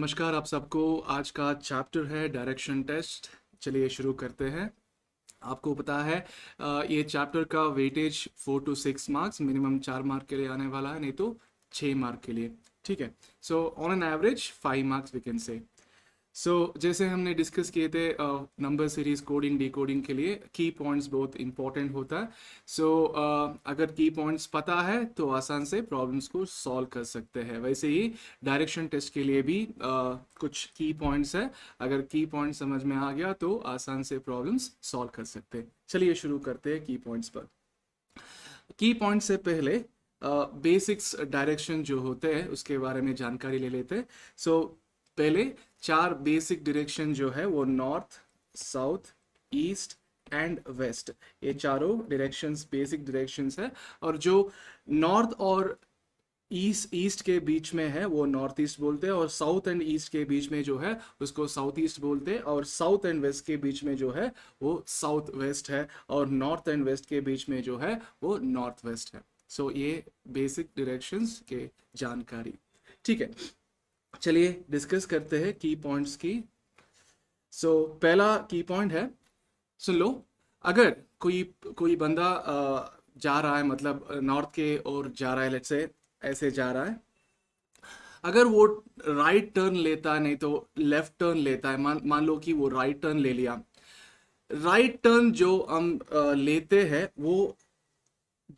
नमस्कार आप सबको। आज का चैप्टर है डायरेक्शन टेस्ट। चलिए शुरू करते हैं। आपको पता है ये चैप्टर का weightage 4 to 6 marks, minimum 4 mark के लिए आने वाला है, नहीं तो 6 मार्क के लिए। ठीक है। So on an average 5 marks we can say. जैसे हमने डिस्कस किए थे नंबर सीरीज कोडिंग डिकोडिंग के लिए की पॉइंट्स बहुत इंपॉर्टेंट होता है। अगर की पॉइंट्स पता है तो आसान से प्रॉब्लम्स को सॉल्व कर सकते हैं। वैसे ही डायरेक्शन टेस्ट के लिए भी कुछ की पॉइंट्स है। अगर की पॉइंट समझ में आ गया तो आसान से प्रॉब्लम्स सॉल्व कर सकते हैं। चलिए शुरू करते हैं की पॉइंट्स पर। की पॉइंट से पहले बेसिक्स डायरेक्शन जो होते हैं उसके बारे में जानकारी ले लेते हैं। पहले 4 बेसिक डायरेक्शन जो है वो north, south, east and west, ये चारों डायरेक्शंस बेसिक डायरेक्शंस है। और जो नॉर्थ और ईस्ट के बीच में है वो नॉर्थ ईस्ट बोलते हैं, और साउथ एंड ईस्ट के बीच में जो है उसको साउथ ईस्ट बोलते हैं, और साउथ एंड वेस्ट के बीच में जो है वो साउथ वेस्ट है, और नॉर्थ एंड वेस्ट के बीच में जो है वो नॉर्थ वेस्ट है। ये बेसिक डायरेक्शंस के जानकारी। ठीक है, चलिए डिस्कस करते हैं की पॉइंट्स की। पहला की पॉइंट है, सुन लो। अगर कोई कोई बंदा जा रहा है, मतलब नॉर्थ के ओर जा रहा है, लेट्स से ऐसे जा रहा है। अगर वो राइट टर्न लेता है, नहीं तो लेफ्ट टर्न लेता है, मान लो कि वो राइट टर्न ले लिया। राइट टर्न जो हम लेते हैं वो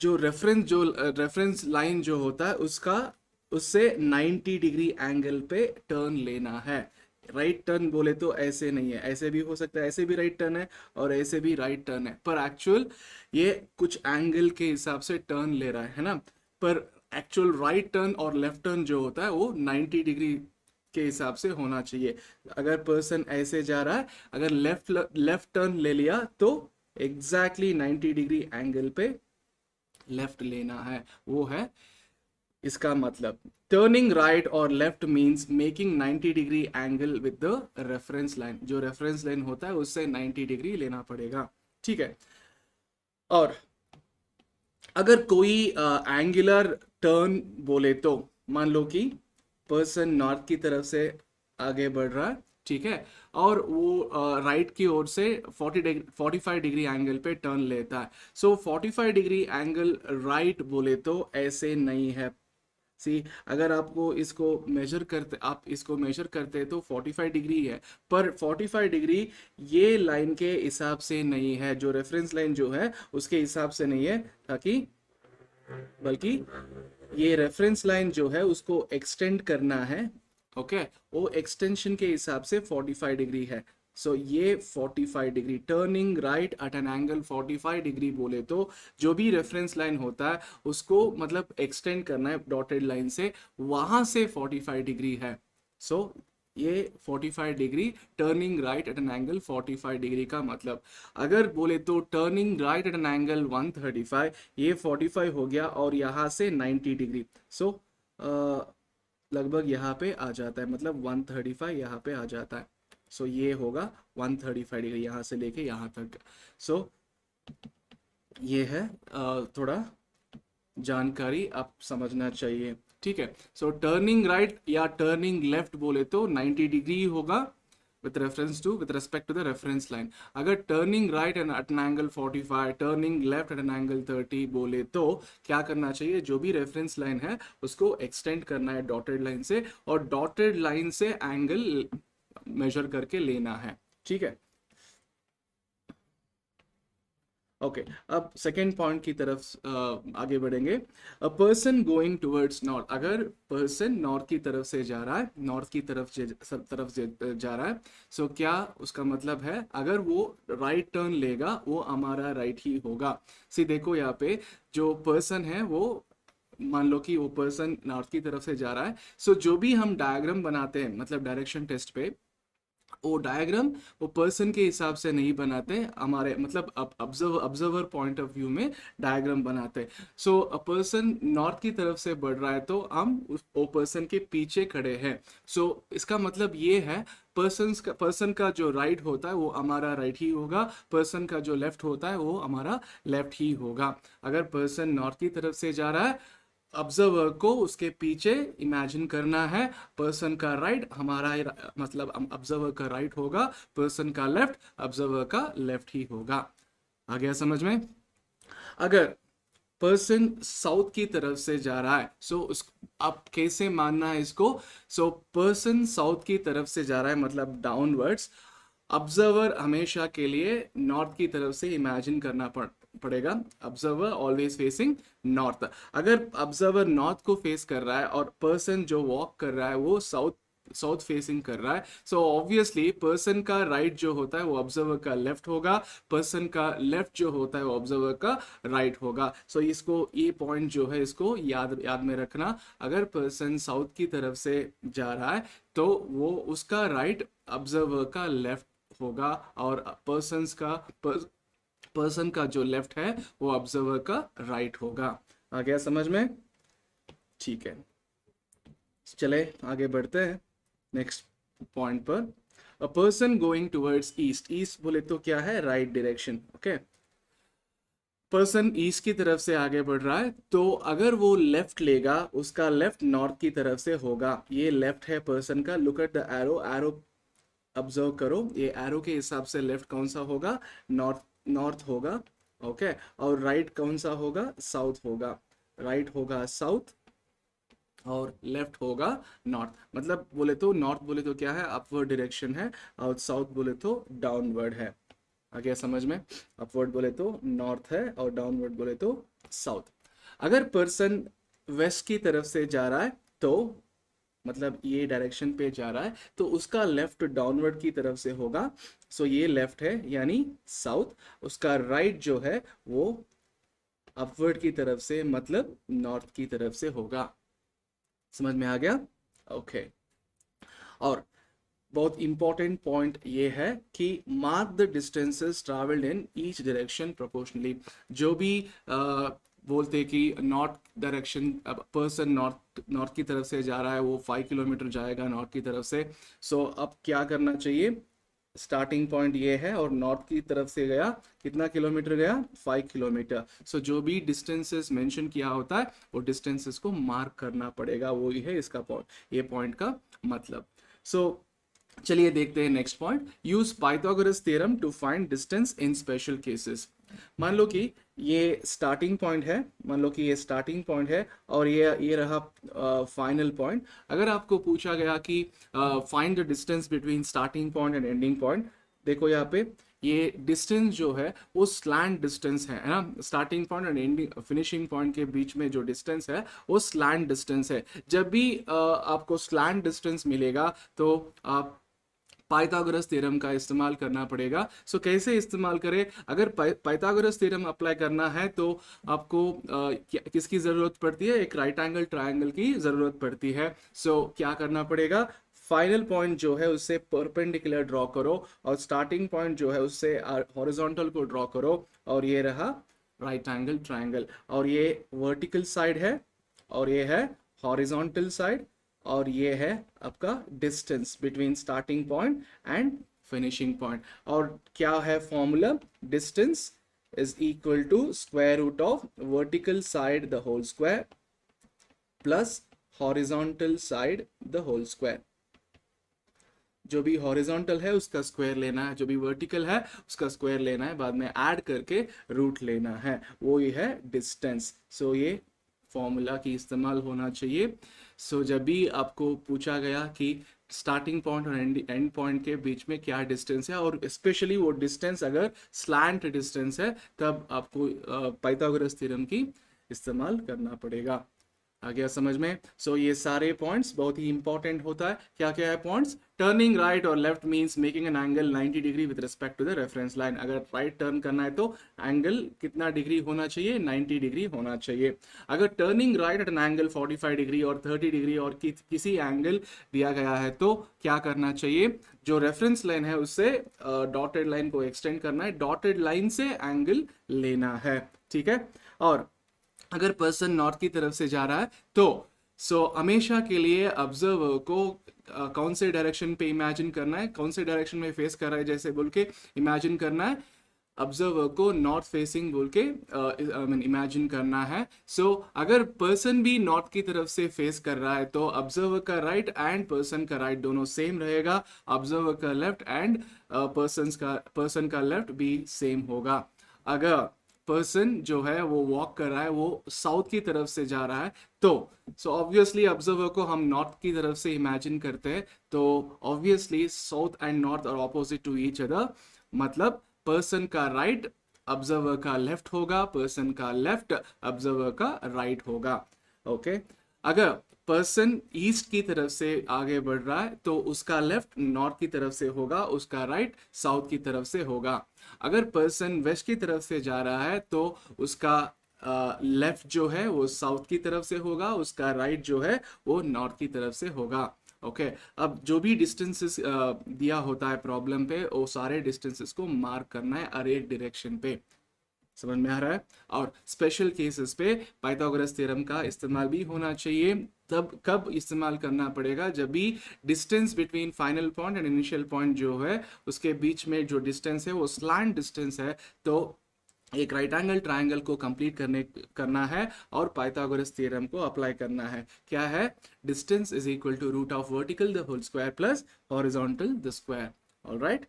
जो रेफरेंस लाइन जो होता है उससे 90 डिग्री एंगल पे टर्न लेना है। राइट टर्न बोले तो ऐसे नहीं है, ऐसे भी हो सकता है, ऐसे भी राइट टर्न है और ऐसे भी राइट टर्न है, पर एक्चुअल ये कुछ एंगल के हिसाब से टर्न ले रहा है ना। पर एक्चुअल राइट टर्न और लेफ्ट टर्न जो होता है वो 90 डिग्री के हिसाब से होना चाहिए। अगर पर्सन ऐसे जा रहा है, अगर लेफ्ट टर्न ले लिया तो एग्जैक्टली 90 डिग्री एंगल पे लेफ्ट लेना है, वो है इसका मतलब। टर्निंग राइट और left means making 90 degree angle with the reference line. जो रेफरेंस लाइन होता है उससे 90 डिग्री लेना पड़ेगा। ठीक है। और अगर कोई एंगुलर टर्न बोले तो मान लो कि पर्सन नॉर्थ की तरफ से आगे बढ़ रहा है, ठीक है, और वो राइट की ओर से 45 डिग्री एंगल पे टर्न लेता है। 45 डिग्री एंगल राइट बोले तो ऐसे नहीं है। सी, अगर आप इसको मेजर करते तो 45 डिग्री है, पर 45 डिग्री ये लाइन के हिसाब से नहीं है, जो रेफरेंस लाइन जो है उसके हिसाब से नहीं है, ताकि बल्कि ये रेफरेंस लाइन जो है उसको एक्सटेंड करना है। ओके, वो एक्सटेंशन के हिसाब से 45 डिग्री है। ये 45 degree turning right at an angle 45 degree बोले तो जो भी रेफरेंस लाइन होता है उसको मतलब एक्सटेंड करना है डॉटेड लाइन से, वहां से 45 डिग्री है। ये 45 degree turning right at an angle 45 degree का मतलब। अगर बोले तो turning right at an angle 135, ये 45 हो गया और यहाँ से 90 डिग्री। लगभग यहाँ पे आ जाता है, मतलब 135 यहाँ पे आ जाता है। ये होगा 135 डिग्री यहाँ से लेके यहाँ तक। ये है थोड़ा जानकारी आप समझना चाहिए। ठीक है। टर्निंग राइट या टर्निंग लेफ्ट बोले तो 90 डिग्री होगा with respect to the reference line. अगर turning right at an angle 45, turning left at an angle 30 बोले तो क्या करना चाहिए, जो भी रेफरेंस लाइन है उसको एक्सटेंड करना है डॉटेड लाइन से, और डॉटेड लाइन से एंगल मेजर करके लेना है। ठीक है। ओके, अब सेकेंड पॉइंट की तरफ आगे बढ़ेंगे। A person going towards north, अगर पर्सन नॉर्थ की तरफ से जा रहा है, नॉर्थ की तरफ से जा रहा है, क्या उसका मतलब है, अगर वो राइट टर्न लेगा वो हमारा राइट ही होगा। देखो यहाँ पे जो पर्सन है वो, मान लो कि वो पर्सन नॉर्थ की तरफ से जा रहा है। जो भी हम डायग्राम बनाते हैं, मतलब डायरेक्शन टेस्ट पे, वो डायग्राम वो पर्सन के हिसाब से नहीं बनाते, हमारे मतलब ऑब्जर्वर पॉइंट ऑफ व्यू में डायग्राम बनाते हैं। अ पर्सन नॉर्थ की तरफ से बढ़ रहा है तो हम वो पर्सन के पीछे खड़े हैं। इसका मतलब ये है, पर्सन का जो राइट होता है वो हमारा राइट ही होगा, पर्सन का जो लेफ्ट होता है वो हमारा लेफ्ट ही होगा। अगर पर्सन नॉर्थ की तरफ से जा रहा है ऑब्जर्वर को उसके पीछे इमेजिन करना है। पर्सन का राइट हमारा मतलब ऑब्जर्वर का राइट होगा, पर्सन का लेफ्ट ऑब्जर्वर का लेफ्ट ही होगा। आ गया समझ में? अगर पर्सन साउथ की तरफ से जा रहा है, सो उस आप कैसे मानना है इसको? सो पर्सन साउथ की तरफ से जा रहा है मतलब डाउनवर्ड्स, ऑब्जर्वर हमेशा के लिए नॉर्थ की तरफ से इमेजिन करना पड़ेगा। Observer always facing north. अगर ऑब्जर्वर नॉर्थ को फेस कर रहा है और पर्सन जो वॉक कर रहा है वो साउथ साउथ फेसिंग कर रहा है, सो ऑब्वियसली पर्सन का राइट जो होता है वो ऑब्जर्वर का लेफ्ट होगा, पर्सन का लेफ्ट जो होता है वो ऑब्जर्वर का राइट होगा। सो इसको ये पॉइंट जो है इसको याद में रखना। अगर पर्सन साउथ की तरफ से जा रहा है तो वो उसका राइट ऑब्जर्वर का लेफ्ट होगा, और पर्सन का जो लेफ्ट है वो ऑब्जर्वर का राइट होगा। आ गया समझ में? ठीक है, चले आगे बढ़ते हैं नेक्स्ट पॉइंट पर। A person going towards east, east बोले तो क्या है? Right direction. Okay, person east की तरफ से आगे बढ़ रहा है, तो अगर वो लेफ्ट लेगा उसका लेफ्ट नॉर्थ की तरफ से होगा। ये लेफ्ट है पर्सन का, look at the arrow, arrow observe करो, ये एरो के हिसाब से लेफ्ट कौन सा होगा? नॉर्थ, नॉर्थ होगा। ओके, और राइट कौन सा होगा? साउथ होगा। राइट होगा साउथ और लेफ्ट होगा नॉर्थ। मतलब बोले तो नॉर्थ बोले तो क्या है? अपवर्ड डायरेक्शन है, और साउथ बोले तो डाउनवर्ड है। आ गया समझ में? अपवर्ड बोले तो नॉर्थ है और डाउनवर्ड बोले तो साउथ। अगर पर्सन वेस्ट की तरफ से जा रहा है तो मतलब ये डायरेक्शन पे जा रहा है, तो उसका लेफ्ट डाउनवर्ड की तरफ से होगा। सो ये लेफ्ट है यानी साउथ, उसका राइट जो है वो अपवर्ड की तरफ से मतलब नॉर्थ की तरफ से होगा। समझ में आ गया? ओके, और बहुत इंपॉर्टेंट पॉइंट ये है कि mark the distances travelled in each direction proportionally. जो भी बोलते कि नॉर्थ डायरेक्शन, पर्सन नॉर्थ की तरफ से जा रहा है वो 5 किलोमीटर जाएगा नॉर्थ की तरफ से। सो अब क्या करना चाहिए? स्टार्टिंग पॉइंट ये है और नॉर्थ की तरफ से गया, कितना किलोमीटर गया? 5 किलोमीटर। सो जो भी डिस्टेंसेस मेंशन किया होता है वो डिस्टेंसेस को मार्क करना पड़ेगा, वो ही है इसका पॉइंट, ये पॉइंट का मतलब। सो चलिए देखते हैं next point. Use Pythagoras theorem to find distance in special cases. मान लो कि ये स्टार्टिंग पॉइंट है, मान लो कि ये स्टार्टिंग पॉइंट है और ये रहा फाइनल पॉइंट। अगर आपको पूछा गया कि find the distance between starting point and ending point, देखो यहाँ पे ये डिस्टेंस जो है वो स्लैंट डिस्टेंस है ना। स्टार्टिंग पॉइंट और एंडिंग फिनिशिंग पॉइंट के बीच में जो डिस्टेंस है वो स्लैंट डिस्टेंस है। जब भी आपको स्लैंट डिस्टेंस मिलेगा तो आप पाइथागोरस थ्योरम का इस्तेमाल करना पड़ेगा। सो कैसे इस्तेमाल करें? अगर पाइथागोरस थ्योरम अप्लाई करना है तो आपको किसकी ज़रूरत पड़ती है? एक राइट एंगल ट्रायंगल की ज़रूरत पड़ती है। सो क्या करना पड़ेगा? फाइनल पॉइंट जो है उससे परपेंडिकुलर ड्रॉ करो और स्टार्टिंग पॉइंट जो है उससे हॉरिजॉन्टल को ड्रॉ करो, और ये रहा राइट एंगल ट्रायंगल, और ये वर्टिकल साइड है और ये है हॉरिजॉन्टल साइड, और ये है आपका distance between starting point and finishing point. और क्या है formula? Distance is equal to square root of vertical side the whole square plus horizontal side the whole square. जो भी हॉरिजॉन्टल है उसका स्क्वायर लेना है, जो भी वर्टिकल है उसका स्क्वायर लेना है, बाद में ऐड करके रूट लेना है, वो ये है डिस्टेंस। सो ये फॉर्मूला की इस्तेमाल होना चाहिए। सो जब भी आपको पूछा गया कि स्टार्टिंग पॉइंट और एंड पॉइंट के बीच में क्या डिस्टेंस है, और स्पेशली वो डिस्टेंस अगर स्लैंट डिस्टेंस है, तब आपको पाइथागोरस थ्योरम की इस्तेमाल करना पड़ेगा। आ गया समझ में? सो ये सारे पॉइंट्स बहुत ही इंपॉर्टेंट होता है। क्या क्या है पॉइंट्स? टर्निंग राइट और left means making an angle 90 degree with respect to the reference line. अगर राइट टर्न करना है तो एंगल कितना डिग्री होना चाहिए? 90 डिग्री होना चाहिए। अगर turning right at an angle 45 degree और 30 डिग्री और किसी एंगल दिया गया है तो क्या करना चाहिए? जो रेफरेंस लाइन है उससे डॉटेड लाइन को एक्सटेंड करना है, डॉटेड लाइन से एंगल लेना है। ठीक है? और अगर पर्सन नॉर्थ की तरफ से जा रहा है तो हमेशा के लिए ऑब्जर्वर को कौन से डायरेक्शन पे इमेजिन करना है, कौन से डायरेक्शन में फेस कर रहा है जैसे बोल के इमेजिन करना है। ऑब्जर्वर को नॉर्थ फेसिंग बोल के इमेजिन करना है। सो अगर पर्सन भी नॉर्थ की तरफ से फेस कर रहा है तो ऑब्जर्वर का राइट एंड पर्सन का राइट दोनों सेम रहेगा, ऑब्जर्वर का लेफ्ट एंड पर्सन का लेफ्ट भी सेम होगा। अगर पर्सन जो है वो वॉक कर रहा है, वो साउथ की तरफ से जा रहा है, तो सो ऑब्वियसली ऑब्जर्वर को हम नॉर्थ की तरफ से इमेजिन करते हैं, तो obviously south and north are opposite to each other, मतलब पर्सन का राइट ऑब्जर्वर का लेफ्ट होगा, पर्सन का लेफ्ट ऑब्जर्वर का राइट होगा। ओके, अगर पर्सन ईस्ट की तरफ से आगे बढ़ रहा है तो उसका लेफ्ट नॉर्थ की तरफ से होगा, उसका राइट साउथ की तरफ से होगा। अगर पर्सन वेस्ट की तरफ से जा रहा है तो उसका लेफ्ट जो है वो साउथ की तरफ से होगा, उसका राइट जो है वो नॉर्थ की तरफ से होगा। ओके, अब जो भी डिस्टेंसेस दिया होता है प्रॉब्लम पे, वो सारे डिस्टेंसेस को मार्क करना है हर एक डायरेक्शन पे। समझ में आ रहा है? और स्पेशल केसेस पे पाइथागोरस थ्योरम का इस्तेमाल भी होना चाहिए। तब कब इस्तेमाल करना पड़ेगा? जब भी distance between final point and initial point जो है उसके बीच में जो डिस्टेंस है वो स्लैंट डिस्टेंस है, तो एक राइट एंगल ट्रायंगल को कंप्लीट करना है और पाइथागोरस थ्योरम को अप्लाई करना है। क्या है? Distance is equal to root of vertical the whole square plus horizontal the square. Alright,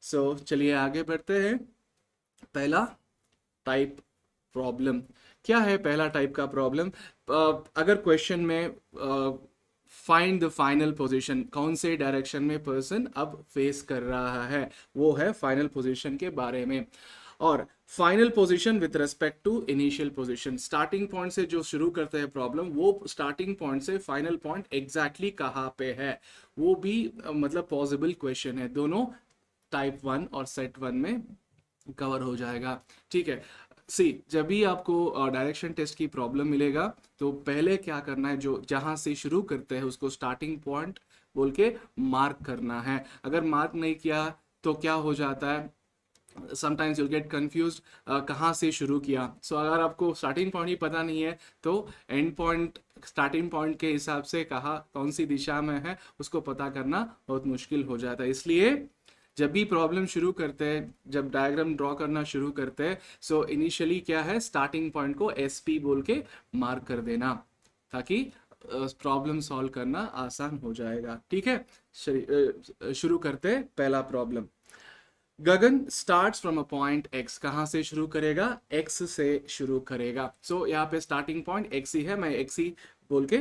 so चलिए आगे बढ़ते हैं। पहला टाइप प्रॉब्लम क्या है? पहला टाइप का प्रॉब्लम, अगर क्वेश्चन में फाइंड द फाइनल पोजीशन, कौन से डायरेक्शन में पर्सन अब फेस कर रहा है, वो है फाइनल पोजीशन के बारे में। और final position with respect to initial position, starting point से जो शुरू करते हैं प्रॉब्लम, वो स्टार्टिंग पॉइंट से फाइनल पॉइंट एग्जैक्टली कहाँ पे है, वो भी मतलब पॉसिबल क्वेश्चन है। दोनों टाइप 1 और सेट 1 में कवर हो जाएगा। ठीक है, सी जब भी आपको डायरेक्शन टेस्ट की प्रॉब्लम मिलेगा तो पहले क्या करना है, जो जहां से शुरू करते हैं उसको स्टार्टिंग पॉइंट बोल के मार्क करना है। अगर मार्क नहीं किया तो क्या हो जाता है, समटाइम्स यूल गेट कंफ्यूज कहाँ से शुरू किया। सो अगर आपको स्टार्टिंग पॉइंट ही पता नहीं है तो एंड पॉइंट स्टार्टिंग पॉइंट के हिसाब से कहाँ कौन सी दिशा में है उसको पता करना बहुत मुश्किल हो जाता है। इसलिए जब भी प्रॉब्लम शुरू करते हैं, जब डायग्राम ड्रॉ करना शुरू करते हैं, सो इनिशियली क्या है, स्टार्टिंग पॉइंट को SP बोल के मार्क कर देना, ताकि प्रॉब्लम सॉल्व करना आसान हो जाएगा। ठीक है, शुरू करते हैं पहला problem. Gagan starts from a point X, कहाँ से शुरू करेगा? X से शुरू करेगा। सो यहाँ पे स्टार्टिंग पॉइंट X ही है, मैं X ही बोल के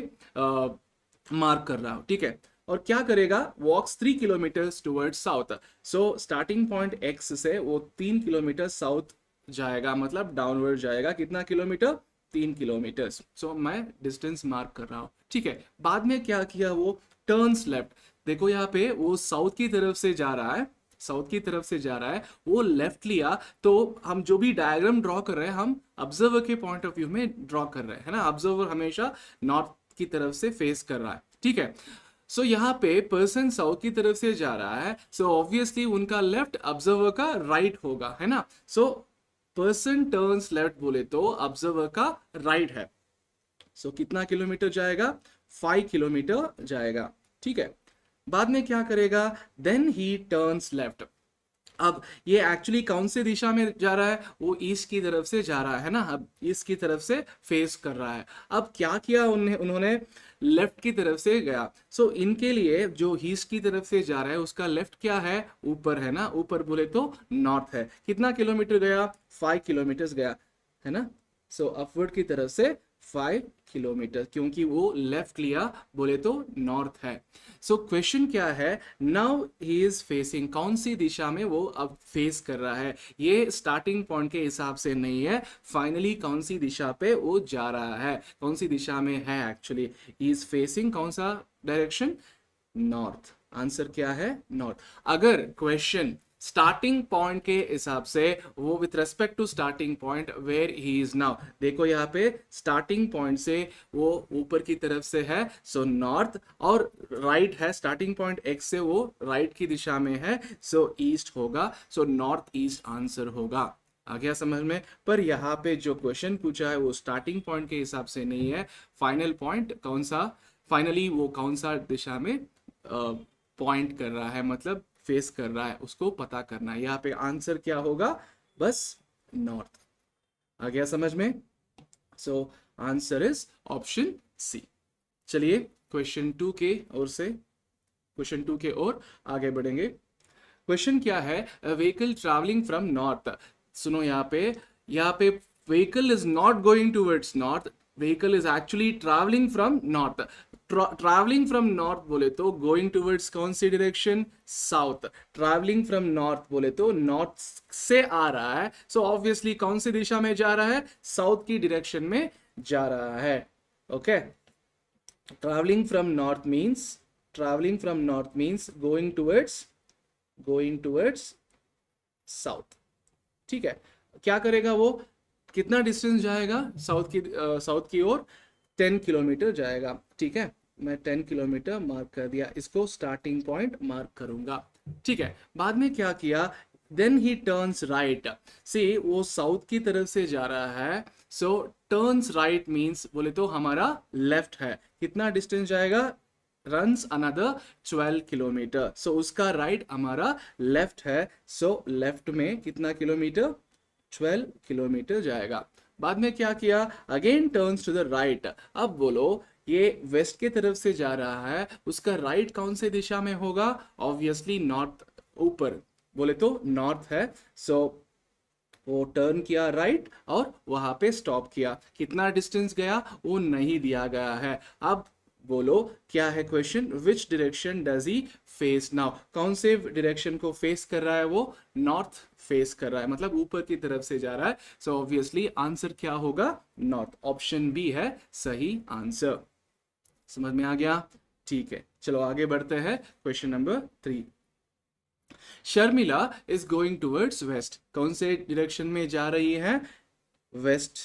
मार्क कर रहा हूँ। ठीक है, और क्या करेगा? वॉक्स 3 किलोमीटर टुवर्ड साउथ। सो स्टार्टिंग पॉइंट X से वो 3 किलोमीटर साउथ जाएगा, मतलब डाउनवर्ड जाएगा। कितना किलोमीटर? 3 किलोमीटर। सो मैं डिस्टेंस मार्क कर रहा हूँ। ठीक है, बाद में क्या किया? वो टर्न्स लेफ्ट। देखो यहाँ पे वो साउथ की तरफ से जा रहा है, साउथ की तरफ से जा रहा है, वो लेफ्ट लिया। तो हम जो भी डायग्राम ड्रॉ कर रहे हैं हम ऑब्जर्वर के पॉइंट ऑफ व्यू में ड्रॉ कर रहे हैं, है ना। ऑब्जर्वर हमेशा नॉर्थ की तरफ से फेस कर रहा है। ठीक है, सो यहाँ पे पर्सन साउथ की तरफ से जा रहा है, सो ऑब्वियसली उनका लेफ्ट ऑब्जर्वर का राइट होगा, है ना। सो पर्सन टर्न्स लेफ्ट बोले तो ऑब्जर्वर का राइट है। सो कितना किलोमीटर जाएगा? 5 किलोमीटर जाएगा। ठीक है, बाद में क्या करेगा? Then he turns left. अब ये एक्चुअली कौन से दिशा में जा रहा है? वो ईस्ट की तरफ से जा रहा है ना, अब ईस्ट की तरफ से फेस कर रहा है। अब क्या किया उन्होंने? लेफ्ट की तरफ से गया। सो इनके लिए जो ईस्ट की तरफ से जा रहा है उसका लेफ्ट क्या है? ऊपर है ना, ऊपर बोले तो नॉर्थ है। कितना किलोमीटर गया? 5 किलोमीटर गया, है ना। सो अपवर्ड की तरफ से 5 किलोमीटर, क्योंकि वो लेफ्ट लिया बोले तो नॉर्थ है। सो क्वेश्चन क्या है? नाउ ही इज फेसिंग, कौन सी दिशा में वो अब फेस कर रहा है? ये स्टार्टिंग पॉइंट के हिसाब से नहीं है, फाइनली कौन सी दिशा पे वो जा रहा है, कौन सी दिशा में है एक्चुअली। ही इज फेसिंग कौन सा डायरेक्शन? नॉर्थ। आंसर क्या है? नॉर्थ। अगर क्वेश्चन स्टार्टिंग पॉइंट के हिसाब से, वो with respect to starting point where he is now, देखो यहाँ पे स्टार्टिंग पॉइंट से वो ऊपर की तरफ से है, सो नॉर्थ, और राइट है, स्टार्टिंग पॉइंट X से वो राइट की दिशा में है, सो ईस्ट होगा। सो नॉर्थ ईस्ट आंसर होगा। आ गया समझ में? पर यहाँ पे जो क्वेश्चन पूछा है वो स्टार्टिंग पॉइंट के हिसाब से नहीं है, फाइनल पॉइंट कौन सा, फाइनली वो कौन सा दिशा में पॉइंट कर रहा है, मतलब फेस कर रहा है, उसको पता करना है। यहाँ पे आंसर क्या होगा? बस नॉर्थ। आ गया समझ में? So answer is option C. चलिए क्वेश्चन टू के ओर आगे बढ़ेंगे। क्वेश्चन क्या है? Vehicle travelling from north. सुनो यहाँ पे vehicle is not going towards north, vehicle is actually travelling from north. Travelling from north बोले तो गोइंग टूवर्ड्स कौन सी direction? South. Travelling from north बोले तो नॉर्थ से आ रहा है, सो ऑब्वियसली कौन सी दिशा में जा रहा है? साउथ की डायरेक्शन में जा रहा है। Okay, travelling from north means going towards south. ठीक है, क्या करेगा वो? कितना डिस्टेंस जाएगा साउथ की ओर? 10 किलोमीटर जाएगा। ठीक है, मैं 10 किलोमीटर मार्क कर दिया, इसको स्टार्टिंग पॉइंट मार्क करूंगा। ठीक है, बाद में क्या किया? Then he turns right. See, वो साउथ की तरफ से जा रहा है, सो टर्न्स राइट मीन्स बोले तो हमारा लेफ्ट है। कितना डिस्टेंस जाएगा? रन्स अनदर 12 किलोमीटर, सो उसका राइट हमारा लेफ्ट है, सो लेफ्ट में कितना किलोमीटर? 12 किलोमीटर जाएगा। बाद में क्या किया? Again turns to the right. अब बोलो, ये वेस्ट की तरफ से जा रहा है, उसका राइट कौन से दिशा में होगा? ऑब्वियसली नॉर्थ, ऊपर बोले तो नॉर्थ है, सो वो टर्न किया राइट और वहां पे स्टॉप किया। कितना डिस्टेंस गया वो नहीं दिया गया है। अब बोलो क्या है question? Which direction does he face now? कौन से डायरेक्शन को फेस कर रहा है वो? नॉर्थ फेस कर रहा है, मतलब ऊपर की तरफ से जा रहा है, सो ऑब्वियसली आंसर क्या होगा? नॉर्थ। ऑप्शन बी है सही आंसर। समझ में आ गया? ठीक है, चलो आगे बढ़ते हैं। Question number 3। Sharmila is going towards west. कौन से डायरेक्शन में जा रही है? वेस्ट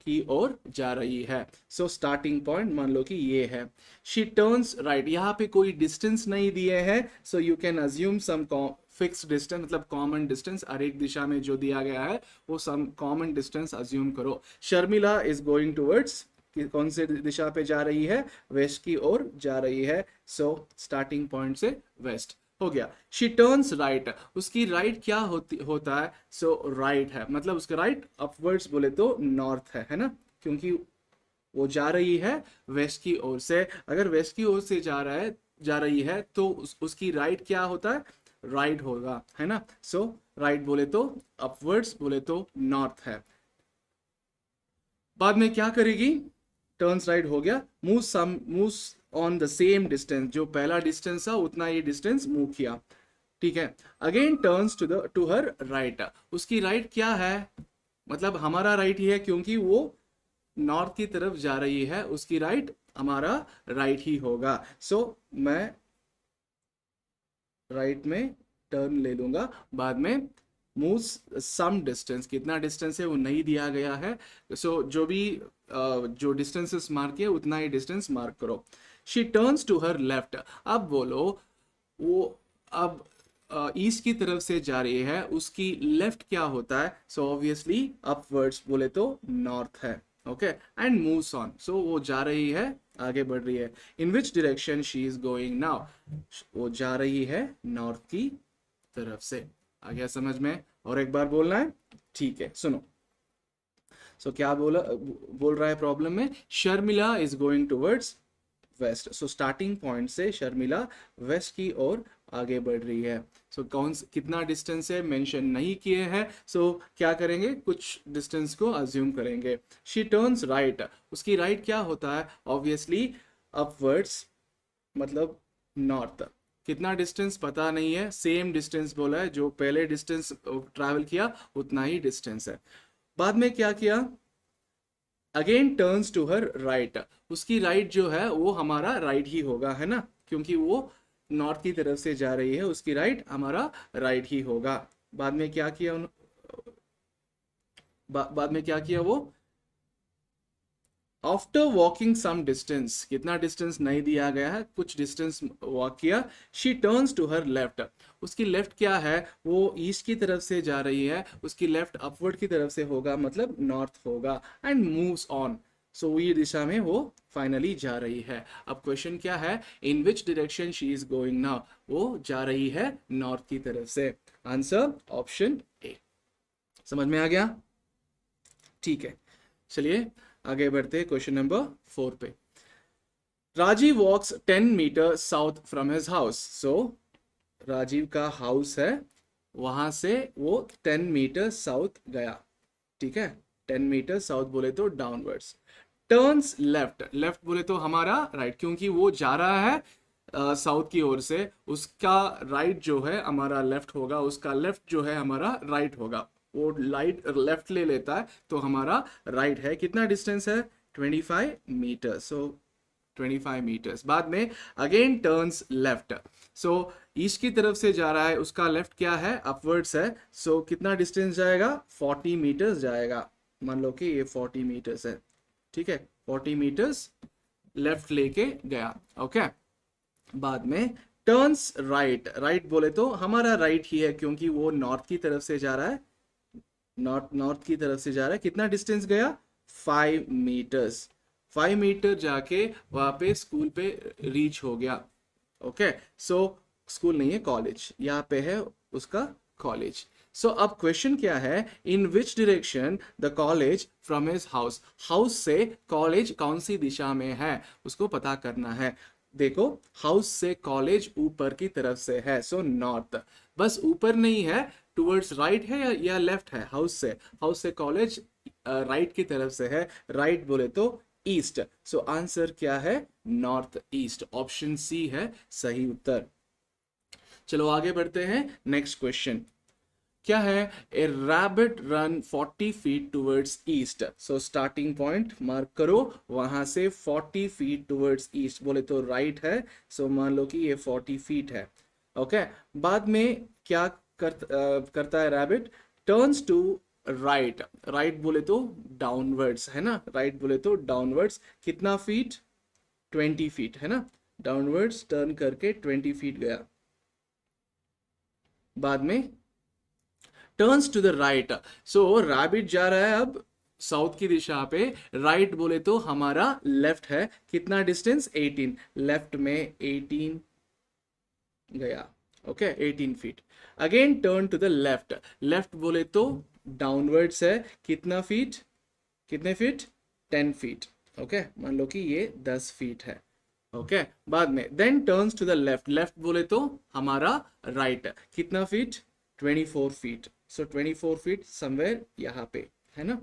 की ओर जा रही है, सो स्टार्टिंग पॉइंट मान लो कि ये है। She turns right. यहाँ पे कोई डिस्टेंस नहीं दिए है, so you can assume some fix distance, मतलब कॉमन डिस्टेंस हर एक दिशा में जो दिया गया है वो सम कॉमन डिस्टेंस अज्यूम करो। शर्मिला इज गोइंग टूवर्ड्स, कौन से दिशा पे जा रही है? वेस्ट की ओर जा रही है, सो स्टार्टिंग पॉइंट से वेस्ट हो गया। शी टर्न्स राइट, उसकी राइट क्या होता है? सो राइट है, मतलब उसका राइट अपवर्ड्स बोले तो नॉर्थ है ना, क्योंकि वो जा रही है वेस्ट की ओर से। अगर वेस्ट की ओर से जा रही है तो उसकी राइट क्या होता है? राइट होगा, है ना। सो राइट बोले तो अपवर्ड्स, बोले तो नॉर्थ है। बाद में क्या करेगी? टर्न्स राइट हो गया, moves on the same distance, जो पहला डिस्टेंस था उतना ही डिस्टेंस मूव किया। ठीक है, again turns to her right. उसकी राइट क्या है? मतलब हमारा राइट ही है, क्योंकि वो नॉर्थ की तरफ जा रही है, उसकी राइट हमारा राइट ही होगा। सो मैं राइट में टर्न ले लूंगा। बाद में मूव्स सम डिस्टेंस, कितना डिस्टेंस है वो नहीं दिया गया है, सो जो भी जो डिस्टेंसेस मार्क है उतना ही डिस्टेंस मार्क करो। She turns to her left. अब बोलो, वो अब ईस्ट की तरफ से जा रही है, उसकी लेफ्ट क्या होता है? सो ऑब्वियसली अपवर्ड्स, बोले तो नॉर्थ है। Okay, and moves on, so वो जा रही है, आगे बढ़ रही है। In which direction she is going now? वो जा रही है नॉर्थ की तरफ से। आ गया समझ में? और एक बार बोलना है? ठीक है, सुनो। सो क्या बोल रहा है प्रॉब्लम में? Sharmila is going towards west, so starting point से शर्मिला वेस्ट की ओर आगे बढ़ रही है। सो कितना डिस्टेंस है मेंशन नहीं किए हैं, सो क्या करेंगे? कुछ डिस्टेंस को अज्यूम करेंगे। शी टर्न्स राइट, उसकी राइट क्या होता है? ऑब्वियसली अपवर्ड्स, मतलब नॉर्थ। कितना डिस्टेंस पता नहीं है, सेम डिस्टेंस बोला है, जो पहले डिस्टेंस ट्रैवल किया उतना ही डिस्टेंस है। बाद में क्या किया? Again turns to her right, उसकी राइट जो है वो हमारा राइट ही होगा, है ना, क्योंकि वो नॉर्थ की तरफ से जा रही है, उसकी राइट हमारा राइट ही होगा। बाद में क्या किया बाद में क्या किया वो? आफ्टर वॉकिंग सम डिस्टेंस, कितना डिस्टेंस नहीं दिया गया है, कुछ डिस्टेंस वॉक किया। She turns to her left, उसकी लेफ्ट क्या है? वो ईस्ट की तरफ से जा रही है, उसकी लेफ्ट अपवर्ड की तरफ से होगा, मतलब नॉर्थ होगा। एंड मूव्स ऑन, सो ये दिशा में वो फाइनली जा रही है। अब क्वेश्चन क्या है? In which direction she is going now? वो जा रही है नॉर्थ की तरफ से। Answer option A. समझ में आ गया? ठीक है, चलिए आगे बढ़ते हैं क्वेश्चन नंबर 4 पे। Rajiv walks 10 meter south from his house. So Rajiv का हाउस है, वहां से वो 10 मीटर साउथ गया। ठीक है, 10 मीटर साउथ बोले तो डाउनवर्ड्स। टर्न्स लेफ्ट, लेफ्ट बोले तो हमारा राइट, क्योंकि वो जा रहा है साउथ की ओर से, उसका राइट जो है हमारा लेफ्ट होगा, उसका लेफ्ट जो है हमारा राइट होगा। वो लाइट लेफ्ट ले लेता है तो हमारा राइट है। कितना डिस्टेंस है? 25 मीटर। सो 25 मीटर्स। बाद में अगेन टर्न्स लेफ्ट। सो ईस्ट की तरफ से जा रहा है, उसका लेफ्ट क्या है? अपवर्ड्स है। सो कितना डिस्टेंस जाएगा? 40 मीटर्स जाएगा। मान लो कि ये 40 मीटर्स है। ठीक है, 40 मीटर्स लेफ्ट लेके गया। ओके, बाद में टर्न्स राइट, राइट बोले तो हमारा राइट ही है, क्योंकि वो नॉर्थ की तरफ से जा रहा है, नॉर्थ की तरफ से जा रहा है। कितना डिस्टेंस गया? 5 मीटर्स। 5 मीटर जाके वहां पे स्कूल पे रीच हो गया। ओके, सो स्कूल नहीं है, कॉलेज, यहाँ पे है उसका कॉलेज। सो अब क्वेश्चन क्या है? In which direction the college from his house. House से कॉलेज कौन सी दिशा में है, उसको पता करना है। देखो, हाउस से कॉलेज ऊपर की तरफ से है, सो नॉर्थ। बस ऊपर नहीं है, टुवर्ड्स राइट है या लेफ्ट है? हाउस से कॉलेज राइट की तरफ से है। राइट बोले तो ईस्ट। सो आंसर क्या है? North east. ऑप्शन सी है सही उत्तर। चलो आगे बढ़ते हैं। नेक्स्ट क्वेश्चन क्या है? A rabbit run 40 feet towards east. So starting point mark करो, वहां से 40 फीट टूवर्ड्स ईस्ट बोले तो राइट है। सो मान लो कि ये 40 फीट है। ओके, बाद में क्या करता है rabbit? Turns to right, right बोले तो डाउनवर्ड्स है ना, राइट बोले तो डाउनवर्ड्स। कितना फीट? 20 फीट है ना, डाउनवर्ड्स टर्न करके 20 फीट गया। बाद में turns to the right. So rabbit जा रहा है अब साउथ की दिशा पे, राइट बोले तो हमारा लेफ्ट है। कितना डिस्टेंस? 18। लेफ्ट में 18 गया। Okay, 18 feet. Again turn to the left, left बोले तो डाउनवर्ड्स है। कितना फीट? कितने फीट? 10 फीट। ओके, मान लो कि ये 10 फीट है। ओके, बाद में then turns to the left, left बोले तो हमारा राइट। कितना feet? 24 feet. So 24 feet somewhere यहाँ पे है ना।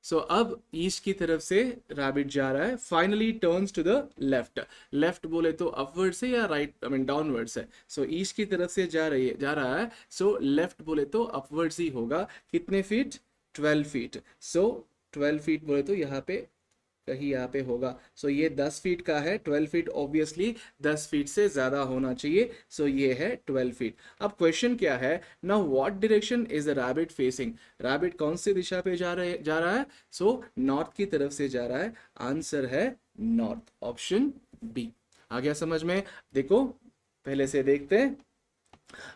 सो अब ईस्ट की तरफ से रैबिट जा रहा है, finally turns to the left. Left बोले तो अपवर्ड से या राइट, आई मीन डाउनवर्ड से। सो ईस्ट की तरफ से जा रहा है, सो लेफ्ट बोले तो अपवर्ड ही होगा। कितने फीट? 12 फीट। सो 12 फीट बोले तो यहाँ पे कहीं यहाँ पे होगा। सो ये 10 फीट का है, 12 फीट ऑब्वियसली 10 फीट से ज्यादा होना चाहिए। सो ये है 12 फीट। अब क्वेश्चन क्या है? Now what direction is the rabbit facing. Rabbit कौन सी दिशा पे जा रहा है? सो नॉर्थ की तरफ से जा रहा है। आंसर है नॉर्थ, ऑप्शन बी। आ गया समझ में? देखो पहले से देखते हैं।